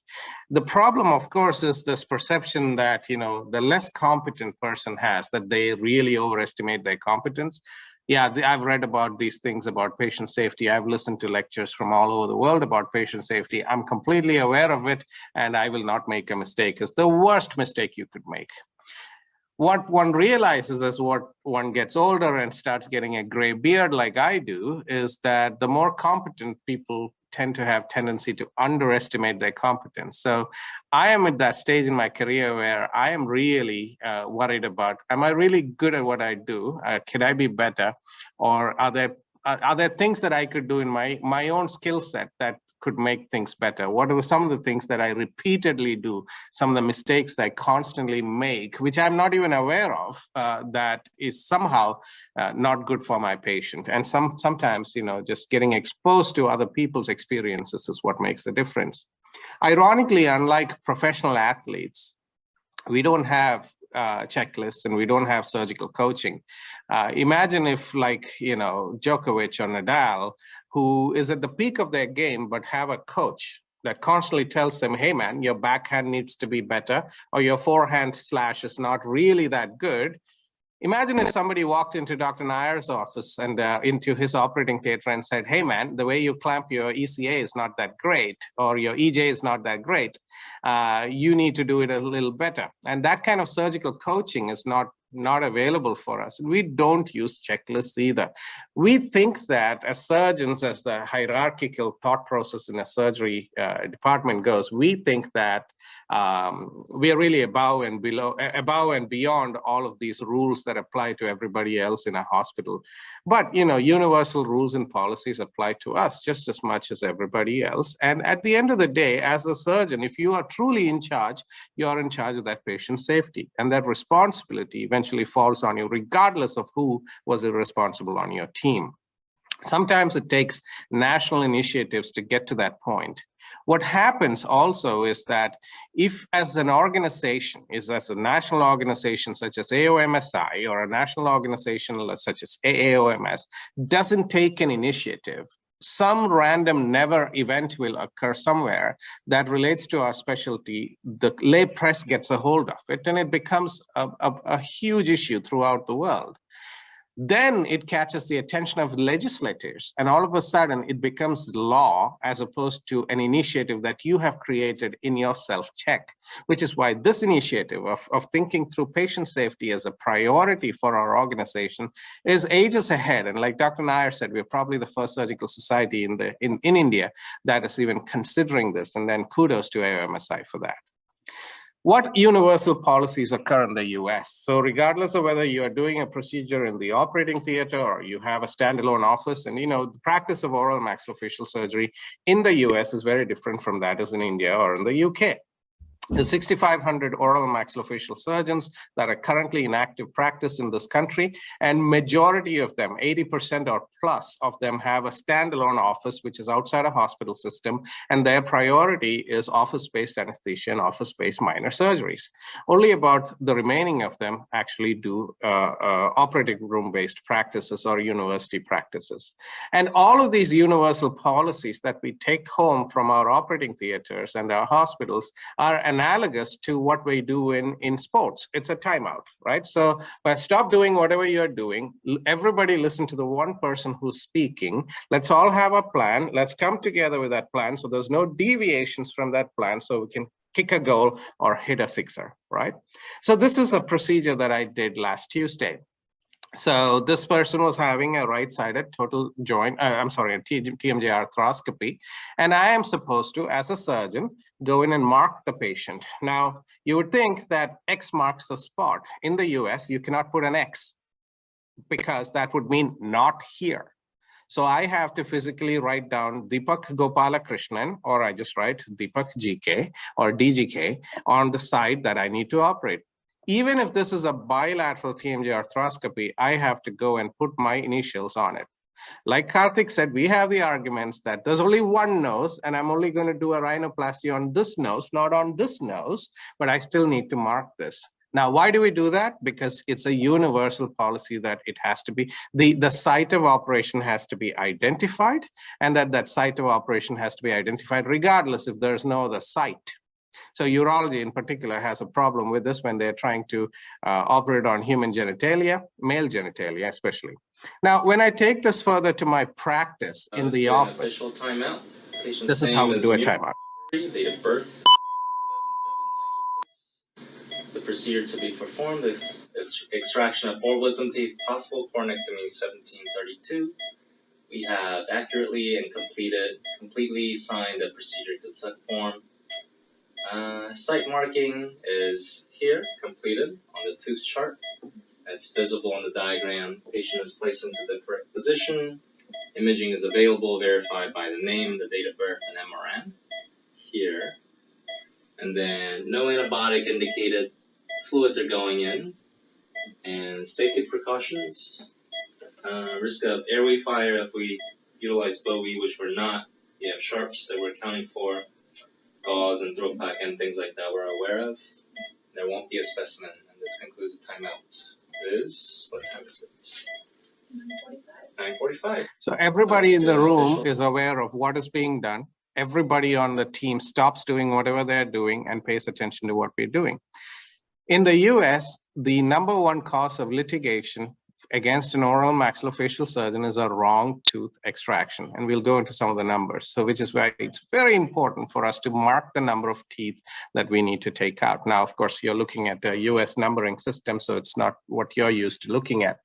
Speaker 5: The problem, of course, is this perception that, the less competent person has, that they really overestimate their competence. Yeah, I've read about these things about patient safety. I've listened to lectures from all over the world about patient safety. I'm completely aware of it, and I will not make a mistake. It's the worst mistake you could make. What one realizes as one gets older and starts getting a gray beard like I do is that the more competent people tend to have tendency to underestimate their competence. So I am at that stage in my career where I am really worried about, am I really good at what I do? Can I be better? Or are there things that I could do in my own skill set that could make things better? What are some of the things that I repeatedly do, some of the mistakes that I constantly make, which I'm not even aware of, that is somehow not good for my patient? And sometimes, just getting exposed to other people's experiences is what makes the difference. Ironically, unlike professional athletes, we don't have checklists and we don't have surgical coaching. Imagine if, like, Djokovic or Nadal, who is at the peak of their game, but have a coach that constantly tells them, hey man, your backhand needs to be better, or your forehand slash is not really that good. Imagine if somebody walked into Dr. Nair's office and into his operating theater and said, hey man, the way you clamp your ECA is not that great, or your EJ is not that great. You need to do it a little better. And that kind of surgical coaching is not available for us. And we don't use checklists either. We think that as surgeons, as the hierarchical thought process in a surgery department goes, we think that we are really above and beyond all of these rules that apply to everybody else in a hospital. But, universal rules and policies apply to us just as much as everybody else. And at the end of the day, as a surgeon, if you are truly in charge, you are in charge of that patient's safety. And that responsibility eventually falls on you, regardless of who was irresponsible on your team. Sometimes it takes national initiatives to get to that point. What happens also is that if as an organization, as a national organization such as AOMSI or a national organization such as AAOMS doesn't take an initiative, some random never event will occur somewhere that relates to our specialty, the lay press gets a hold of it, and it becomes a huge issue throughout the world. Then it catches the attention of legislators, and all of a sudden it becomes law as opposed to an initiative that you have created in your self-check, which is why this initiative of thinking through patient safety as a priority for our organization is ages ahead. And like Dr. Nair said, we're probably the first surgical society in India that is even considering this, and then kudos to AOMSI for that. What universal policies occur in the US? So regardless of whether you are doing a procedure in the operating theater or you have a standalone office, and the practice of oral maxillofacial surgery in the US is very different from that as in India or in the UK. The 6,500 oral and maxillofacial surgeons that are currently in active practice in this country, and majority of them, 80% or plus of them, have a standalone office, which is outside a hospital system, and their priority is office-based anesthesia and office-based minor surgeries. Only about the remaining of them actually do operating room-based practices or university practices. And all of these universal policies that we take home from our operating theaters and our hospitals are analogous to what we do in sports. It's a timeout, right? So stop doing whatever you're doing. Everybody listen to the one person who's speaking. Let's all have a plan. Let's come together with that plan so there's no deviations from that plan, so we can kick a goal or hit a sixer, right? So this is a procedure that I did last Tuesday. So this person was having a right-sided total joint, a TMJ arthroscopy, and I am supposed to, as a surgeon, go in and mark the patient. Now, you would think that X marks the spot. In the US, you cannot put an X because that would mean not here. So I have to physically write down Deepak Gopalakrishnan, or I just write Deepak GK or DGK on the side that I need to operate. Even if this is a bilateral TMJ arthroscopy, I have to go and put my initials on it. Like Karthik said, we have the arguments that there's only one nose and I'm only going to do a rhinoplasty on this nose, not on this nose, but I still need to mark this. Now, why do we do that? Because it's a universal policy that it has to be, the site of operation has to be identified, and that site of operation has to be identified regardless if there's no other site. So urology in particular has a problem with this when they're trying to operate on human genitalia, male genitalia especially. Now, when I take this further to my practice in the office,
Speaker 8: official timeout.
Speaker 5: This is how we do a timeout.
Speaker 8: Date of birth, 11/7/96. The procedure to be performed is extraction of 4 wisdom teeth, possible cornectomy 1732. We have accurately and completely signed a procedure consent form. Site marking is here, completed on the tooth chart. It's visible on the diagram. Patient is placed into the correct position. Imaging is available, verified by the name, the date of birth, and MRN here. And then no antibiotic indicated. Fluids are going in. And safety precautions. Risk of airway fire if we utilize Bowie, which we're not. We have sharps that we're accounting for. Gauze and throat pack and things like that we're aware of. There won't be a specimen, and this concludes the timeout. What time is it? 9:45.
Speaker 5: So everybody in the room is aware of what is being done. Everybody on the team stops doing whatever they're doing and pays attention to what we're doing. In the US, the #1 cause of litigation against an oral maxillofacial surgeon is a wrong tooth extraction. And we'll go into some of the numbers. So which is why it's very important for us to mark the number of teeth that we need to take out. Now, of course, you're looking at a US numbering system, so it's not what you're used to looking at.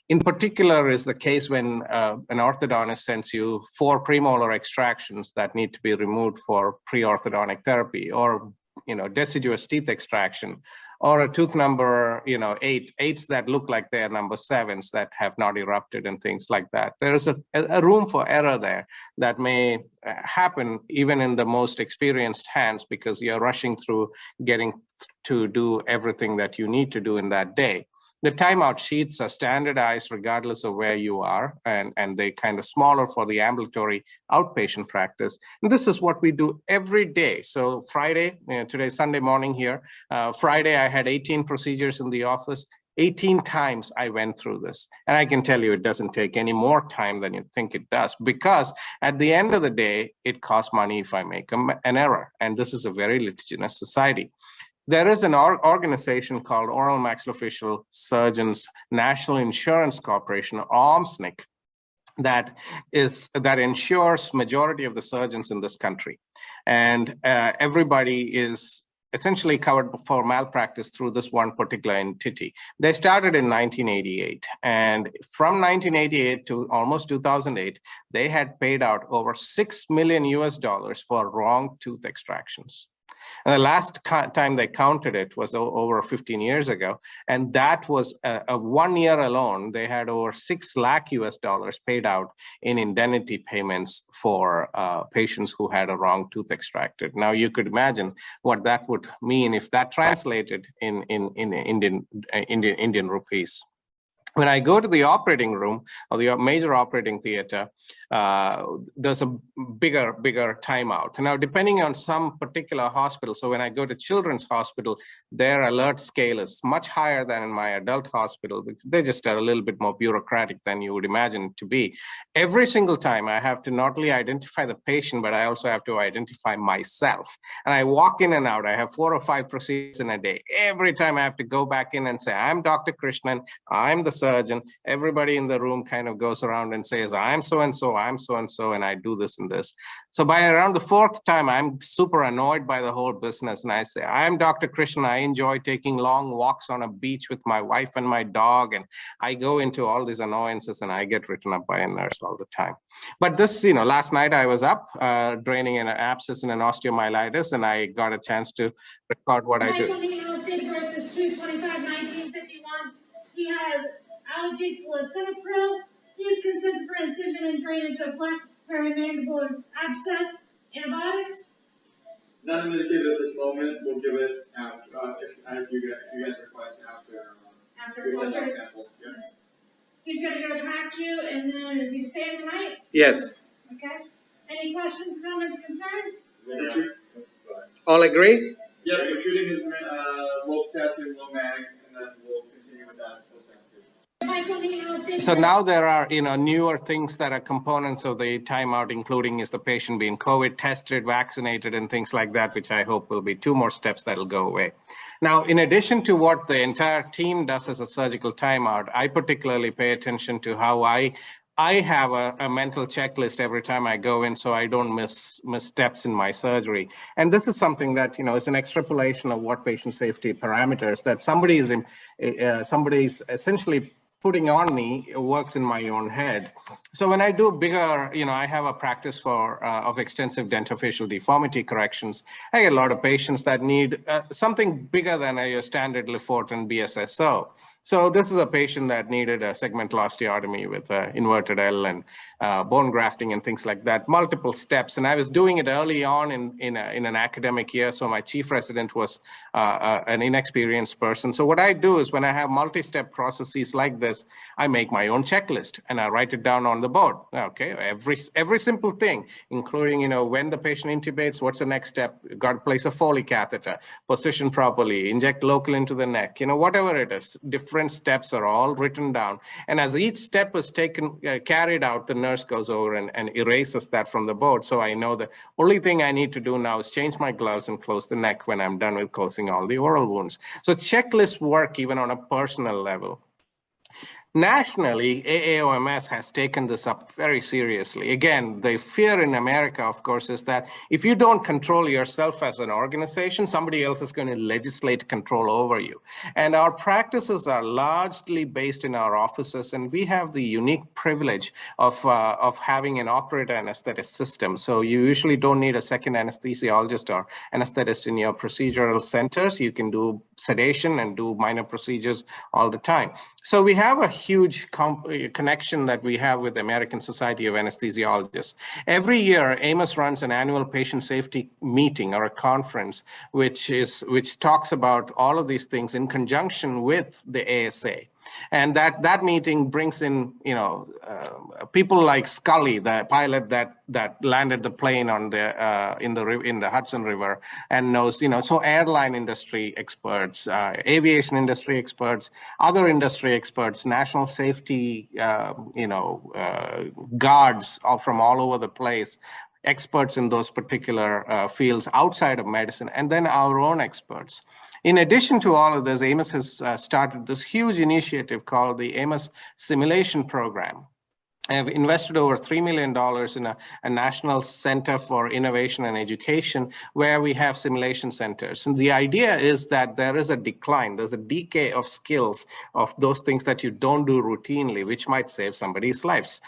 Speaker 5: In particular is the case when an orthodontist sends you 4 premolar extractions that need to be removed for pre-orthodontic therapy, or deciduous teeth extraction, or a tooth number 8s that look like they're number 7s that have not erupted and things like that. There is a room for error there that may happen even in the most experienced hands, because you're rushing through getting to do everything that you need to do in that day. The timeout sheets are standardized regardless of where you are, and they kind of smaller for the ambulatory outpatient practice. And this is what we do every day. So Friday, today's Sunday morning here, Friday I had 18 procedures in the office. 18 times I went through this. And I can tell you it doesn't take any more time than you think it does, because at the end of the day, it costs money if I make an error. And this is a very litigious society. There is an organization called Oral Maxillofacial Surgeons National Insurance Corporation, OMFS, that insures majority of the surgeons in this country. And everybody is essentially covered for malpractice through this one particular entity. They started in 1988, and from 1988 to almost 2008, they had paid out over $6 million for wrong tooth extractions. And the last time they counted it was over 15 years ago. And that was a 1 year alone, they had over $6 lakh paid out in indemnity payments for patients who had a wrong tooth extracted. Now you could imagine what that would mean if that translated in Indian rupees. When I go to the operating room or the major operating theater, there's a bigger timeout. Now, depending on some particular hospital, so when I go to Children's Hospital, their alert scale is much higher than in my adult hospital, because they just are a little bit more bureaucratic than you would imagine it to be. Every single time I have to not only identify the patient, but I also have to identify myself. And I walk in and out. I have 4 or 5 procedures in a day. Every time I have to go back in and say, I'm Dr. Krishnan, I'm the surgeon. Everybody in the room kind of goes around and says, I'm so-and-so, I'm so-and-so, and I do this and this. So by around the 4th time, I'm super annoyed by the whole business. And I say, I'm Dr. Krishnan. I enjoy taking long walks on a beach with my wife and my dog. And I go into all these annoyances and I get written up by a nurse all the time. But this, last night I was up draining an abscess and an osteomyelitis, and I got a chance to record what I do.
Speaker 9: Date of birth is 2/25/1951. He has allergies to lisinopril. He is consented for incision and drainage of left perimandibular abscess. Antibiotics?
Speaker 10: Not indicated at this moment. We'll give it after, if you guys request after we send out samples. Yeah.
Speaker 9: He's going to go track you, and then is he staying the night?
Speaker 5: Yes.
Speaker 9: Okay. Any questions, comments, concerns?
Speaker 10: Yeah.
Speaker 5: All agree?
Speaker 10: Yeah, we're treating his low potassium, low mag, and then we'll continue with that.
Speaker 5: So now there are, newer things that are components of the timeout, including is the patient being COVID tested, vaccinated, and things like that, which I hope will be 2 more steps that'll go away. Now, in addition to what the entire team does as a surgical timeout, I particularly pay attention to how I have a mental checklist every time I go in, so I don't miss steps in my surgery. And this is something that, is an extrapolation of what patient safety parameters that somebody is essentially putting on me works in my own head. So when I do bigger, I have a practice of extensive dentofacial deformity corrections. I get a lot of patients that need something bigger than a standard Le Fort and BSSO. So this is a patient that needed a segmental osteotomy with inverted L and bone grafting and things like that, multiple steps. And I was doing it early on in an academic year, so my chief resident was an inexperienced person. So what I do is when I have multi-step processes like this, I make my own checklist and I write it down on the board. Okay, every simple thing, including when the patient intubates, what's the next step? Got to place a Foley catheter, position properly, inject local into the neck, whatever it is. Different steps are all written down, and as each step is carried out, the nurse goes over and erases that from the board. So I know the only thing I need to do now is change my gloves and close the neck when I'm done with closing all the oral wounds. So checklists work even on a personal level. Nationally, AAOMS has taken this up very seriously. Again, the fear in America, of course, is that if you don't control yourself as an organization, somebody else is going to legislate control over you. And our practices are largely based in our offices, and we have the unique privilege of having an operator anesthetist system. So you usually don't need a second anesthesiologist or anesthetist in your procedural centers. You can do sedation and do minor procedures all the time. So we have a huge connection that we have with the American Society of Anesthesiologists. Every year, AMOS runs an annual patient safety meeting or a conference, which talks about all of these things in conjunction with the ASA. And that meeting brings in, people like Scully, the pilot that landed the plane on in the Hudson River, and knows, so airline industry experts, aviation industry experts, other industry experts, national safety, guards from all over the place, experts in those particular fields outside of medicine, and then our own experts. In addition to all of this, AMOS has started this huge initiative called the AMOS Simulation Program. have invested over $3 million in a national center for innovation and education where we have simulation centers. And the idea is that there is a decline, there's a decay of skills of those things that you don't do routinely, which might save somebody's lives.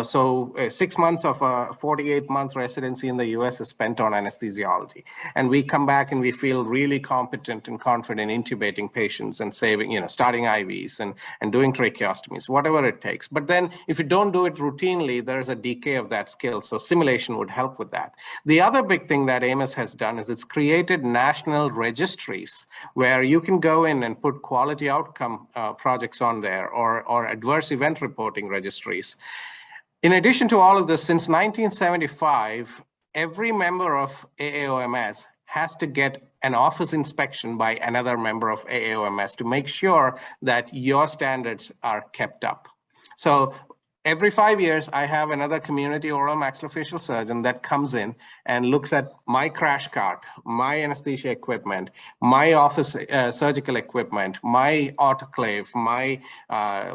Speaker 5: So 6 months of a 48-month residency in the US is spent on anesthesiology. And we come back and we feel really competent and confident intubating patients and saving, starting IVs and doing tracheostomies, whatever it takes. But then if you don't do it routinely, there's a decay of that skill. So simulation would help with that. The other big thing that AMS has done is it's created national registries where you can go in and put quality outcome projects on there, or adverse event reporting registries. In addition to all of this, since 1975, every member of AAOMS has to get an office inspection by another member of AAOMS to make sure that your standards are kept up. So every 5 years, I have another community oral maxillofacial surgeon that comes in and looks at my crash cart, my anesthesia equipment, my office surgical equipment, my autoclave, my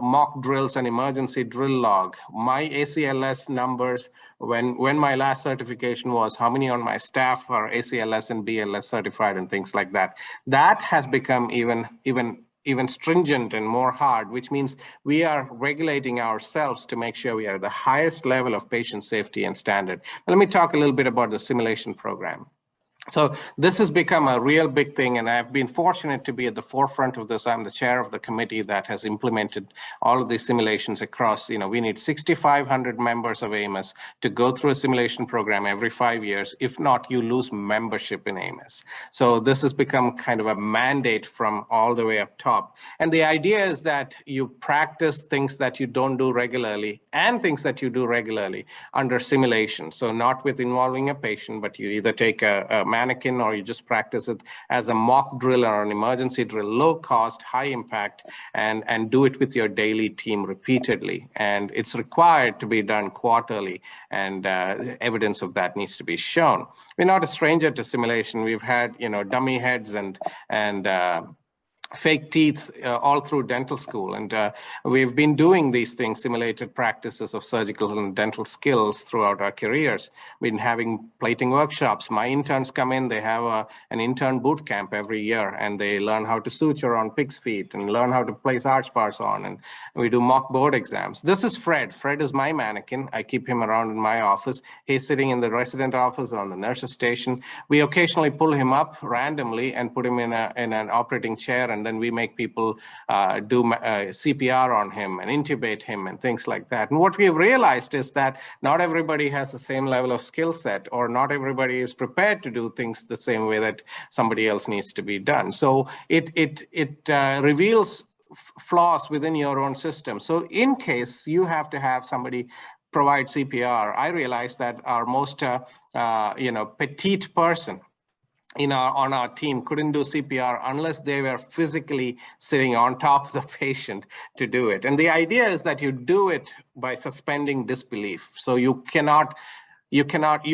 Speaker 5: mock drills and emergency drill log, my ACLS numbers, when my last certification was, how many on my staff are ACLS and BLS certified and things like that. That has become even stringent and more hard, which means we are regulating ourselves to make sure we are at the highest level of patient safety and standard. Let me talk a little bit about the simulation program. So this has become a real big thing, and I've been fortunate to be at the forefront of this. I'm the chair of the committee that has implemented all of these simulations across. We need 6,500 members of AMS to go through a simulation program every 5 years. If not, you lose membership in AMS. So this has become kind of a mandate from all the way up top. And the idea is that you practice things that you don't do regularly and things that you do regularly under simulation. So not with involving a patient, but you either take a mannequin or you just practice it as a mock drill or an emergency drill, low cost, high impact, and do it with your daily team repeatedly. And it's required to be done quarterly, and evidence of that needs to be shown. We're not a stranger to simulation. We've had, dummy heads and fake teeth all through dental school. And we've been doing these things, simulated practices of surgical and dental skills throughout our careers. We've been having plating workshops. My interns come in, they have an intern boot camp every year, and they learn how to suture on pig's feet and learn how to place arch bars on, and we do mock board exams. This is Fred. Fred is my mannequin. I keep him around in my office. He's sitting in the resident office on the nurse's station. We occasionally pull him up randomly and put him in an operating chair, and then we make people do CPR on him and intubate him and things like that. And what we have realized is that not everybody has the same level of skill set, or not everybody is prepared to do things the same way that somebody else needs to be done. So it reveals flaws within your own system. So in case you have to have somebody provide CPR, I realized that our most petite person on our team couldn't do CPR unless they were physically sitting on top of the patient to do it. And the idea is that you do it by suspending disbelief. So you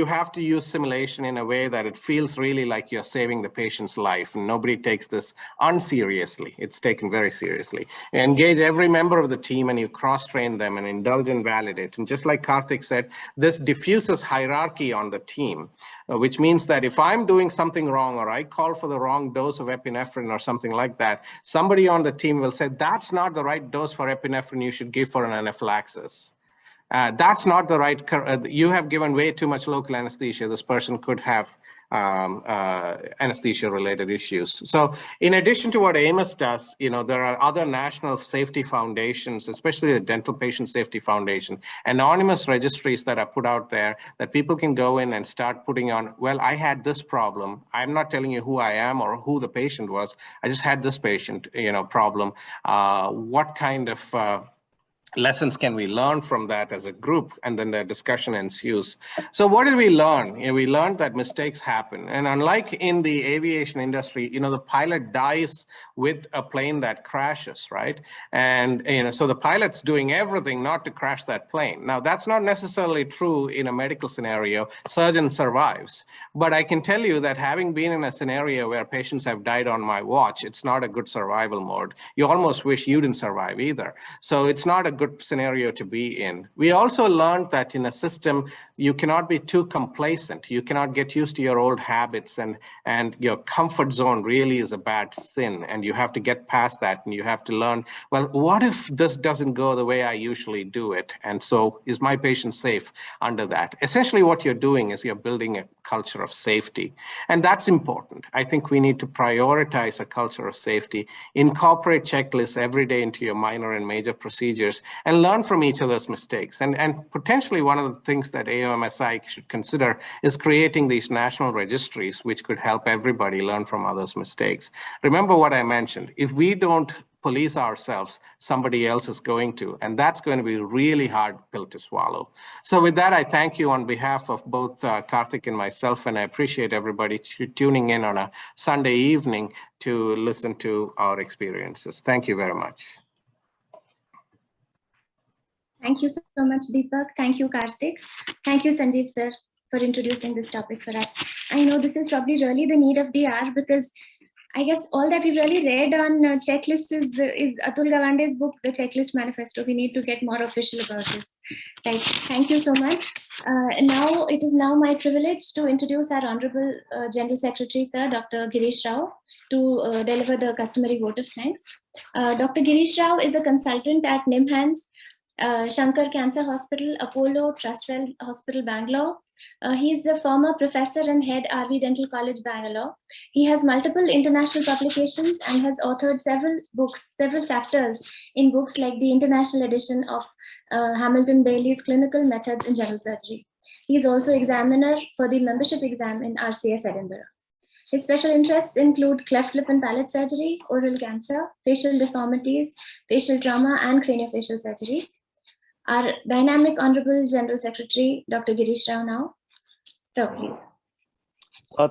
Speaker 5: have to use simulation in a way that it feels really like you're saving the patient's life, and nobody takes this unseriously. It's taken very seriously. You engage every member of the team, and you cross-train them and indulge and validate. And just like Karthik said, this diffuses hierarchy on the team, which means that if I'm doing something wrong, or I call for the wrong dose of epinephrine or something like that, somebody on the team will say, that's not the right dose for epinephrine you should give for an anaphylaxis. That's not the right, you have given way too much local anesthesia. This person could have anesthesia-related issues. So in addition to what AMS does, there are other national safety foundations, especially the Dental Patient Safety Foundation, anonymous registries that are put out there that people can go in and start putting on, well, I had this problem. I'm not telling you who I am or who the patient was. I just had this patient, problem. What kind of lessons can we learn from that as a group? And then the discussion ensues. So what did we learn? We learned that mistakes happen. And unlike in the aviation industry, the pilot dies with a plane that crashes, right? And so the pilot's doing everything not to crash that plane. Now, that's not necessarily true in a medical scenario. Surgeon survives. But I can tell you that having been in a scenario where patients have died on my watch, it's not a good survival mode. You almost wish you didn't survive either. So it's not a good good scenario to be in. We also learned that in a system, you cannot be too complacent. You cannot get used to your old habits, and your comfort zone really is a bad sin. And you have to get past that, and you have to learn, well, what if this doesn't go the way I usually do it? And so is my patient safe under that? Essentially what you're doing is you're building a culture of safety. And that's important. I think we need to prioritize a culture of safety, incorporate checklists every day into your minor and major procedures, and learn from each other's mistakes. And potentially one of the things that AOMSI should consider is creating these national registries, which could help everybody learn from others' mistakes. Remember what I mentioned. If we don't police ourselves, somebody else is going to, and that's going to be a really hard pill to swallow. So with that, I thank you on behalf of both Karthik and myself, and I appreciate everybody tuning in on a Sunday evening to listen to our experiences. Thank you very much.
Speaker 1: Thank you so much, Deepak. Thank you, Karthik. Thank you, Sanjeev sir, for introducing this topic for us. I know this is probably really the need of the hour, because I guess all that we've really read on checklists is Atul Gawande's book, The Checklist Manifesto. We need to get more official about this. Right. Thank you so much. Now it is now my privilege to introduce our Honorable General Secretary, Sir, Dr. Girish Rao, to deliver the customary vote of thanks. Dr. Girish Rao is a consultant at NIMHANS, Shankar Cancer Hospital, Apollo, Trustwell Hospital, Bangalore. He is the former professor and head RV Dental College, Bangalore. He has multiple international publications and has authored several books, several chapters in books like the international edition of Hamilton Bailey's Clinical Methods in General Surgery. He is also examiner for the membership exam in RCS Edinburgh. His special interests include cleft lip and palate surgery, oral cancer, facial deformities, facial trauma, and craniofacial surgery. Our dynamic Honorable General Secretary, Dr. Girish Rao now. So please.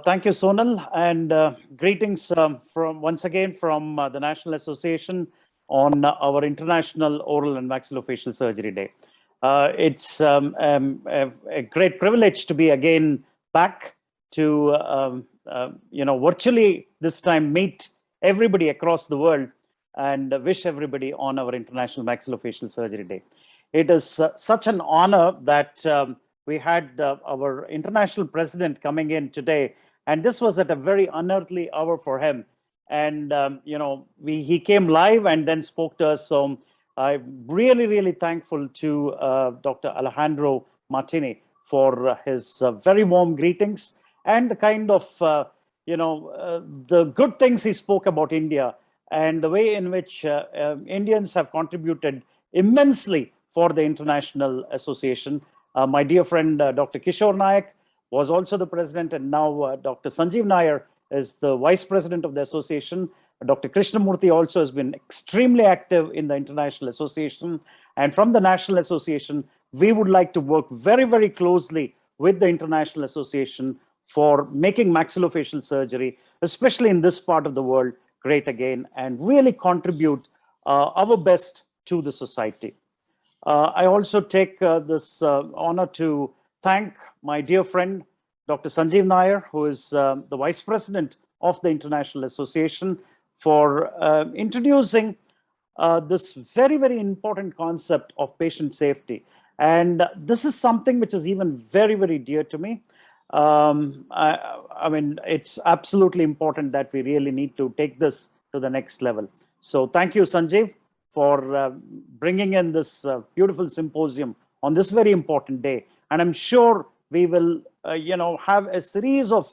Speaker 11: Thank you, Sonal, and greetings from once again from the National Association on our International Oral and Maxillofacial Surgery Day. It's a great privilege to be again back to virtually this time meet everybody across the world and wish everybody on our International Maxillofacial Surgery Day. It is such an honor that we had our international president coming in today, and this was at a very unearthly hour for him. And he came live and then spoke to us. So I'm really, really thankful to Dr. Alejandro Martinez for his very warm greetings and the kind of the good things he spoke about India and the way in which Indians have contributed immensely for the International Association. My dear friend, Dr. Kishore Nayak was also the president, and now Dr. Sanjeev Nair is the vice president of the association. Dr. Krishnamurthy also has been extremely active in the International Association. And from the National Association, we would like to work very, very closely with the International Association for making maxillofacial surgery, especially in this part of the world, great again, and really contribute our best to the society. I also take this honor to thank my dear friend, Dr. Sanjeev Nair, who is the Vice President of the International Association, for introducing this very, very important concept of patient safety. And this is something which is even very, very dear to me. I mean, it's absolutely important that we really need to take this to the next level. So thank you, Sanjeev, for bringing in this beautiful symposium on this very important day. And I'm sure we will, have a series of,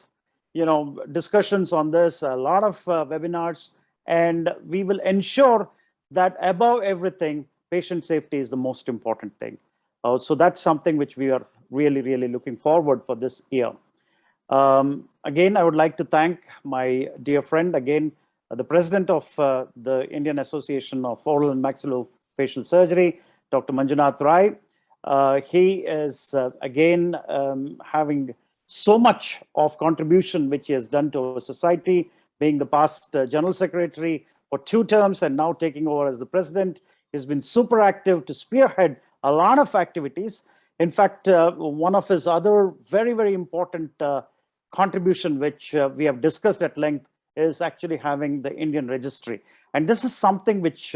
Speaker 11: discussions on this, a lot of webinars, and we will ensure that above everything, patient safety is the most important thing. So that's something which we are really, really looking forward for this year. Again, I would like to thank my dear friend, again, the president of the Indian Association of Oral and Maxillofacial Surgery, Dr. Manjunath Rai. He is, again, having so much of contribution which he has done to our society, being the past general secretary for 2 terms and now taking over as the president. He's been super active to spearhead a lot of activities. In fact, one of his other very, very important contribution, which we have discussed at length, is actually having the Indian registry. And this is something which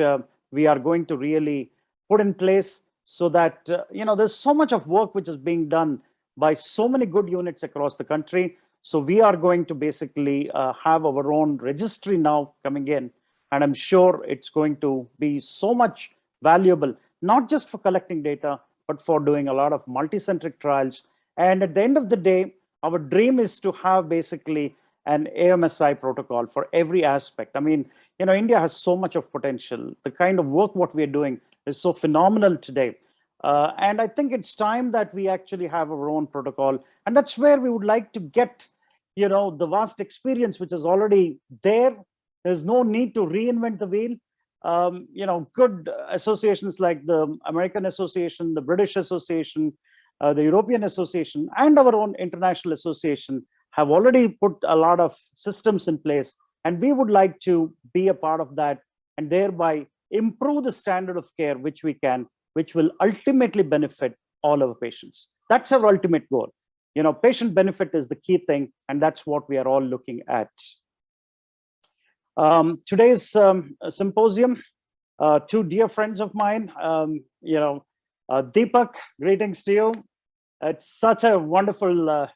Speaker 11: we are going to really put in place so that, there's so much of work which is being done by so many good units across the country. So we are going to basically have our own registry now coming in. And I'm sure it's going to be so much valuable, not just for collecting data, but for doing a lot of multi-centric trials. And at the end of the day, our dream is to have basically an AMSI protocol for every aspect. I mean, India has so much of potential. The kind of work what we're doing is so phenomenal today. And I think it's time that we actually have our own protocol. And that's where we would like to get, the vast experience which is already there. There's no need to reinvent the wheel. Good associations like the American Association, the British Association, the European Association, and our own international association have already put a lot of systems in place. And we would like to be a part of that and thereby improve the standard of care which will ultimately benefit all our patients. That's our ultimate goal. Patient benefit is the key thing, and that's what we are all looking at. Today's symposium, two dear friends of mine, Deepak, greetings to you. It's such a wonderful,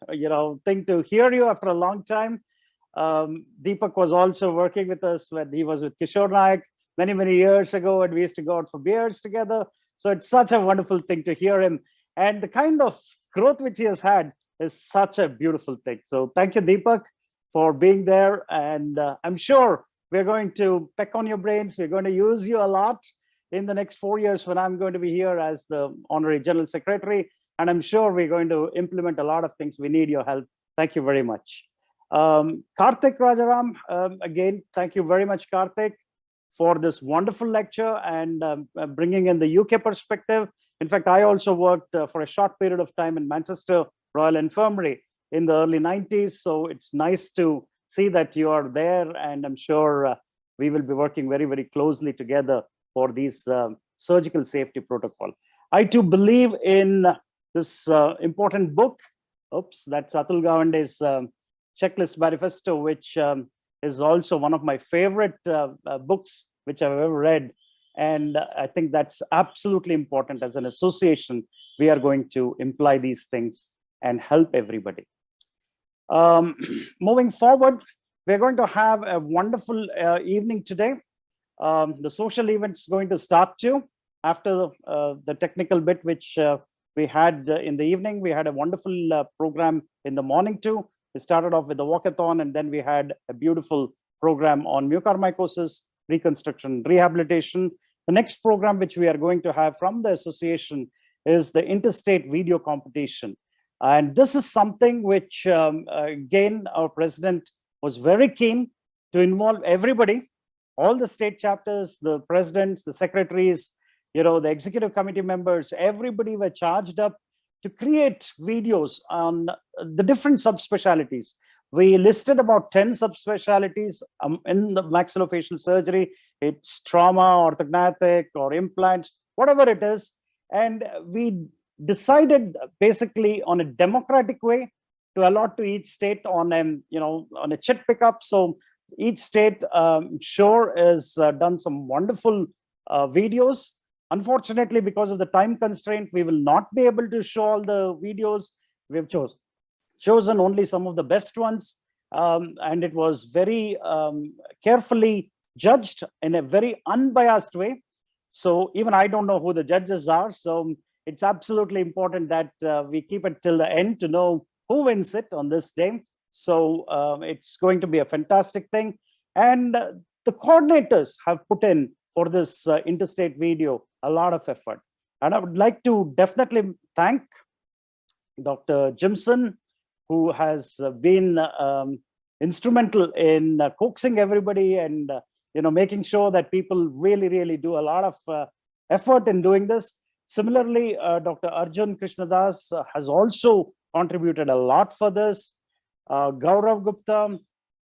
Speaker 11: thing to hear you after a long time. Deepak was also working with us when he was with Kishore Nayak many, many years ago, and we used to go out for beers together. So it's such a wonderful thing to hear him. And the kind of growth which he has had is such a beautiful thing. So thank you, Deepak, for being there. And I'm sure we're going to peck on your brains. We're going to use you a lot in the next 4 years when I'm going to be here as the Honorary General Secretary. And I'm sure we're going to implement a lot of things. We need your help. Thank you very much. Karthik Rajaram, again, thank you very much, Karthik, for this wonderful lecture and bringing in the UK perspective. In fact, I also worked for a short period of time in Manchester Royal Infirmary in the early 90s. So it's nice to see that you are there. And I'm sure we will be working very, very closely together for these surgical safety protocol. I too believe in this important book. Oops, that's Atul Gawande's Checklist Manifesto, which is also one of my favorite books which I've ever read. And I think that's absolutely important. As an association, we are going to imply these things and help everybody. Moving forward, we're going to have a wonderful evening today. The social event's going to start too. After the technical bit, which we had in the evening, we had a wonderful program in the morning too. We started off with the walkathon, and then we had a beautiful program on mucormycosis, reconstruction, rehabilitation. The next program which we are going to have from the association is the interstate video competition. And this is something which, again, our president was very keen to involve everybody, all the state chapters, the presidents, the secretaries, the executive committee members, everybody were charged up to create videos on the different subspecialties. We listed about 10 subspecialties in the maxillofacial surgery. It's trauma, orthognathic, or implants, whatever it is. And we decided basically on a democratic way to allot to each state on a chit pickup. So each state sure has done some wonderful videos. Unfortunately, because of the time constraint, we will not be able to show all the videos. We've chosen only some of the best ones. And it was very carefully judged in a very unbiased way. So even I don't know who the judges are. So it's absolutely important that we keep it till the end to know who wins it on this day. So it's going to be a fantastic thing. And the coordinators have put in for this interstate video a lot of effort. And I would like to definitely thank Dr. Jimson, who has been instrumental in coaxing everybody and making sure that people really do a lot of effort in doing this. Similarly, Dr. Arjun Krishnadas has also contributed a lot for this. Gaurav Gupta,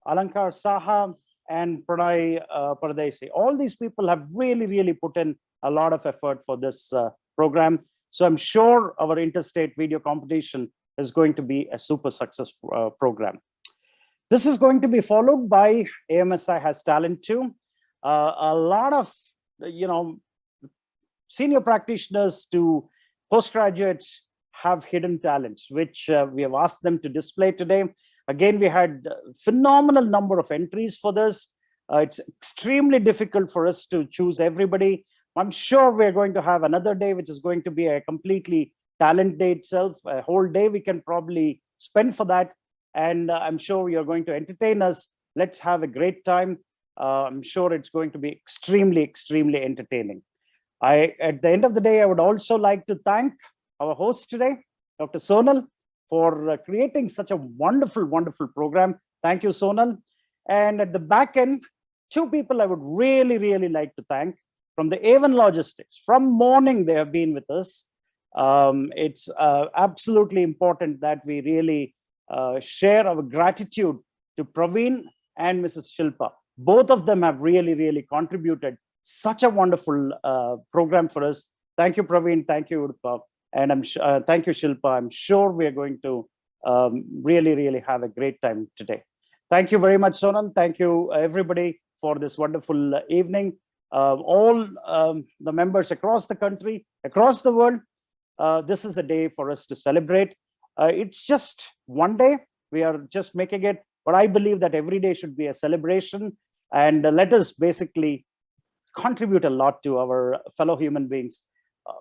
Speaker 11: Alankar Saha, and Pranay Pardesi. All these people have really put in a lot of effort for this program. So I'm sure our interstate video competition is going to be a super successful program. This is going to be followed by AMSI Has Talent too. A lot of, senior practitioners to postgraduates have hidden talents, which we have asked them to display today. Again, we had a phenomenal number of entries for this. It's extremely difficult for us to choose everybody. I'm sure we're going to have another day, which is going to be a completely talent day itself. A whole day we can probably spend for that. And I'm sure you're going to entertain us. Let's have a great time. I'm sure it's going to be extremely, extremely entertaining. At the end of the day, I would also like to thank our host today, Dr. Sonal, for creating such a wonderful, wonderful program. Thank you, Sonal. And at the back end, two people I would really, really like to thank. From the Avon Logistics, from morning they have been with us. It's absolutely important that we really share our gratitude to Praveen and Mrs. Shilpa. Both of them have really, really contributed such a wonderful program for us. Thank you, Praveen. Thank you, Urpa. And thank you, Shilpa. I'm sure we are going to really, really have a great time today. Thank you very much, Sonal. Thank you, everybody, for this wonderful evening. All the members across the country, across the world, this is a day for us to celebrate. It's just one day. We are just making it, but I believe that every day should be a celebration, and let us basically contribute a lot to our fellow human beings.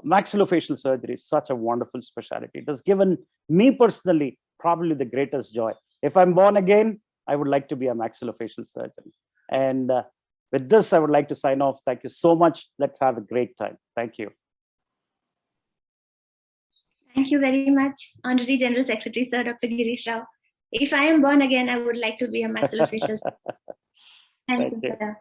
Speaker 11: Maxillofacial surgery is such a wonderful specialty. It has given me personally probably the greatest joy. If I'm born again, I would like to be a maxillofacial surgeon. And with this, I would like to sign off. Thank you so much. Let's have a great time. Thank you.
Speaker 1: Thank you very much, Honorary General Secretary, Sir Dr. Girish Rao. If I am born again, I would like to be a maxillofacial surgeon. Thank you, sir.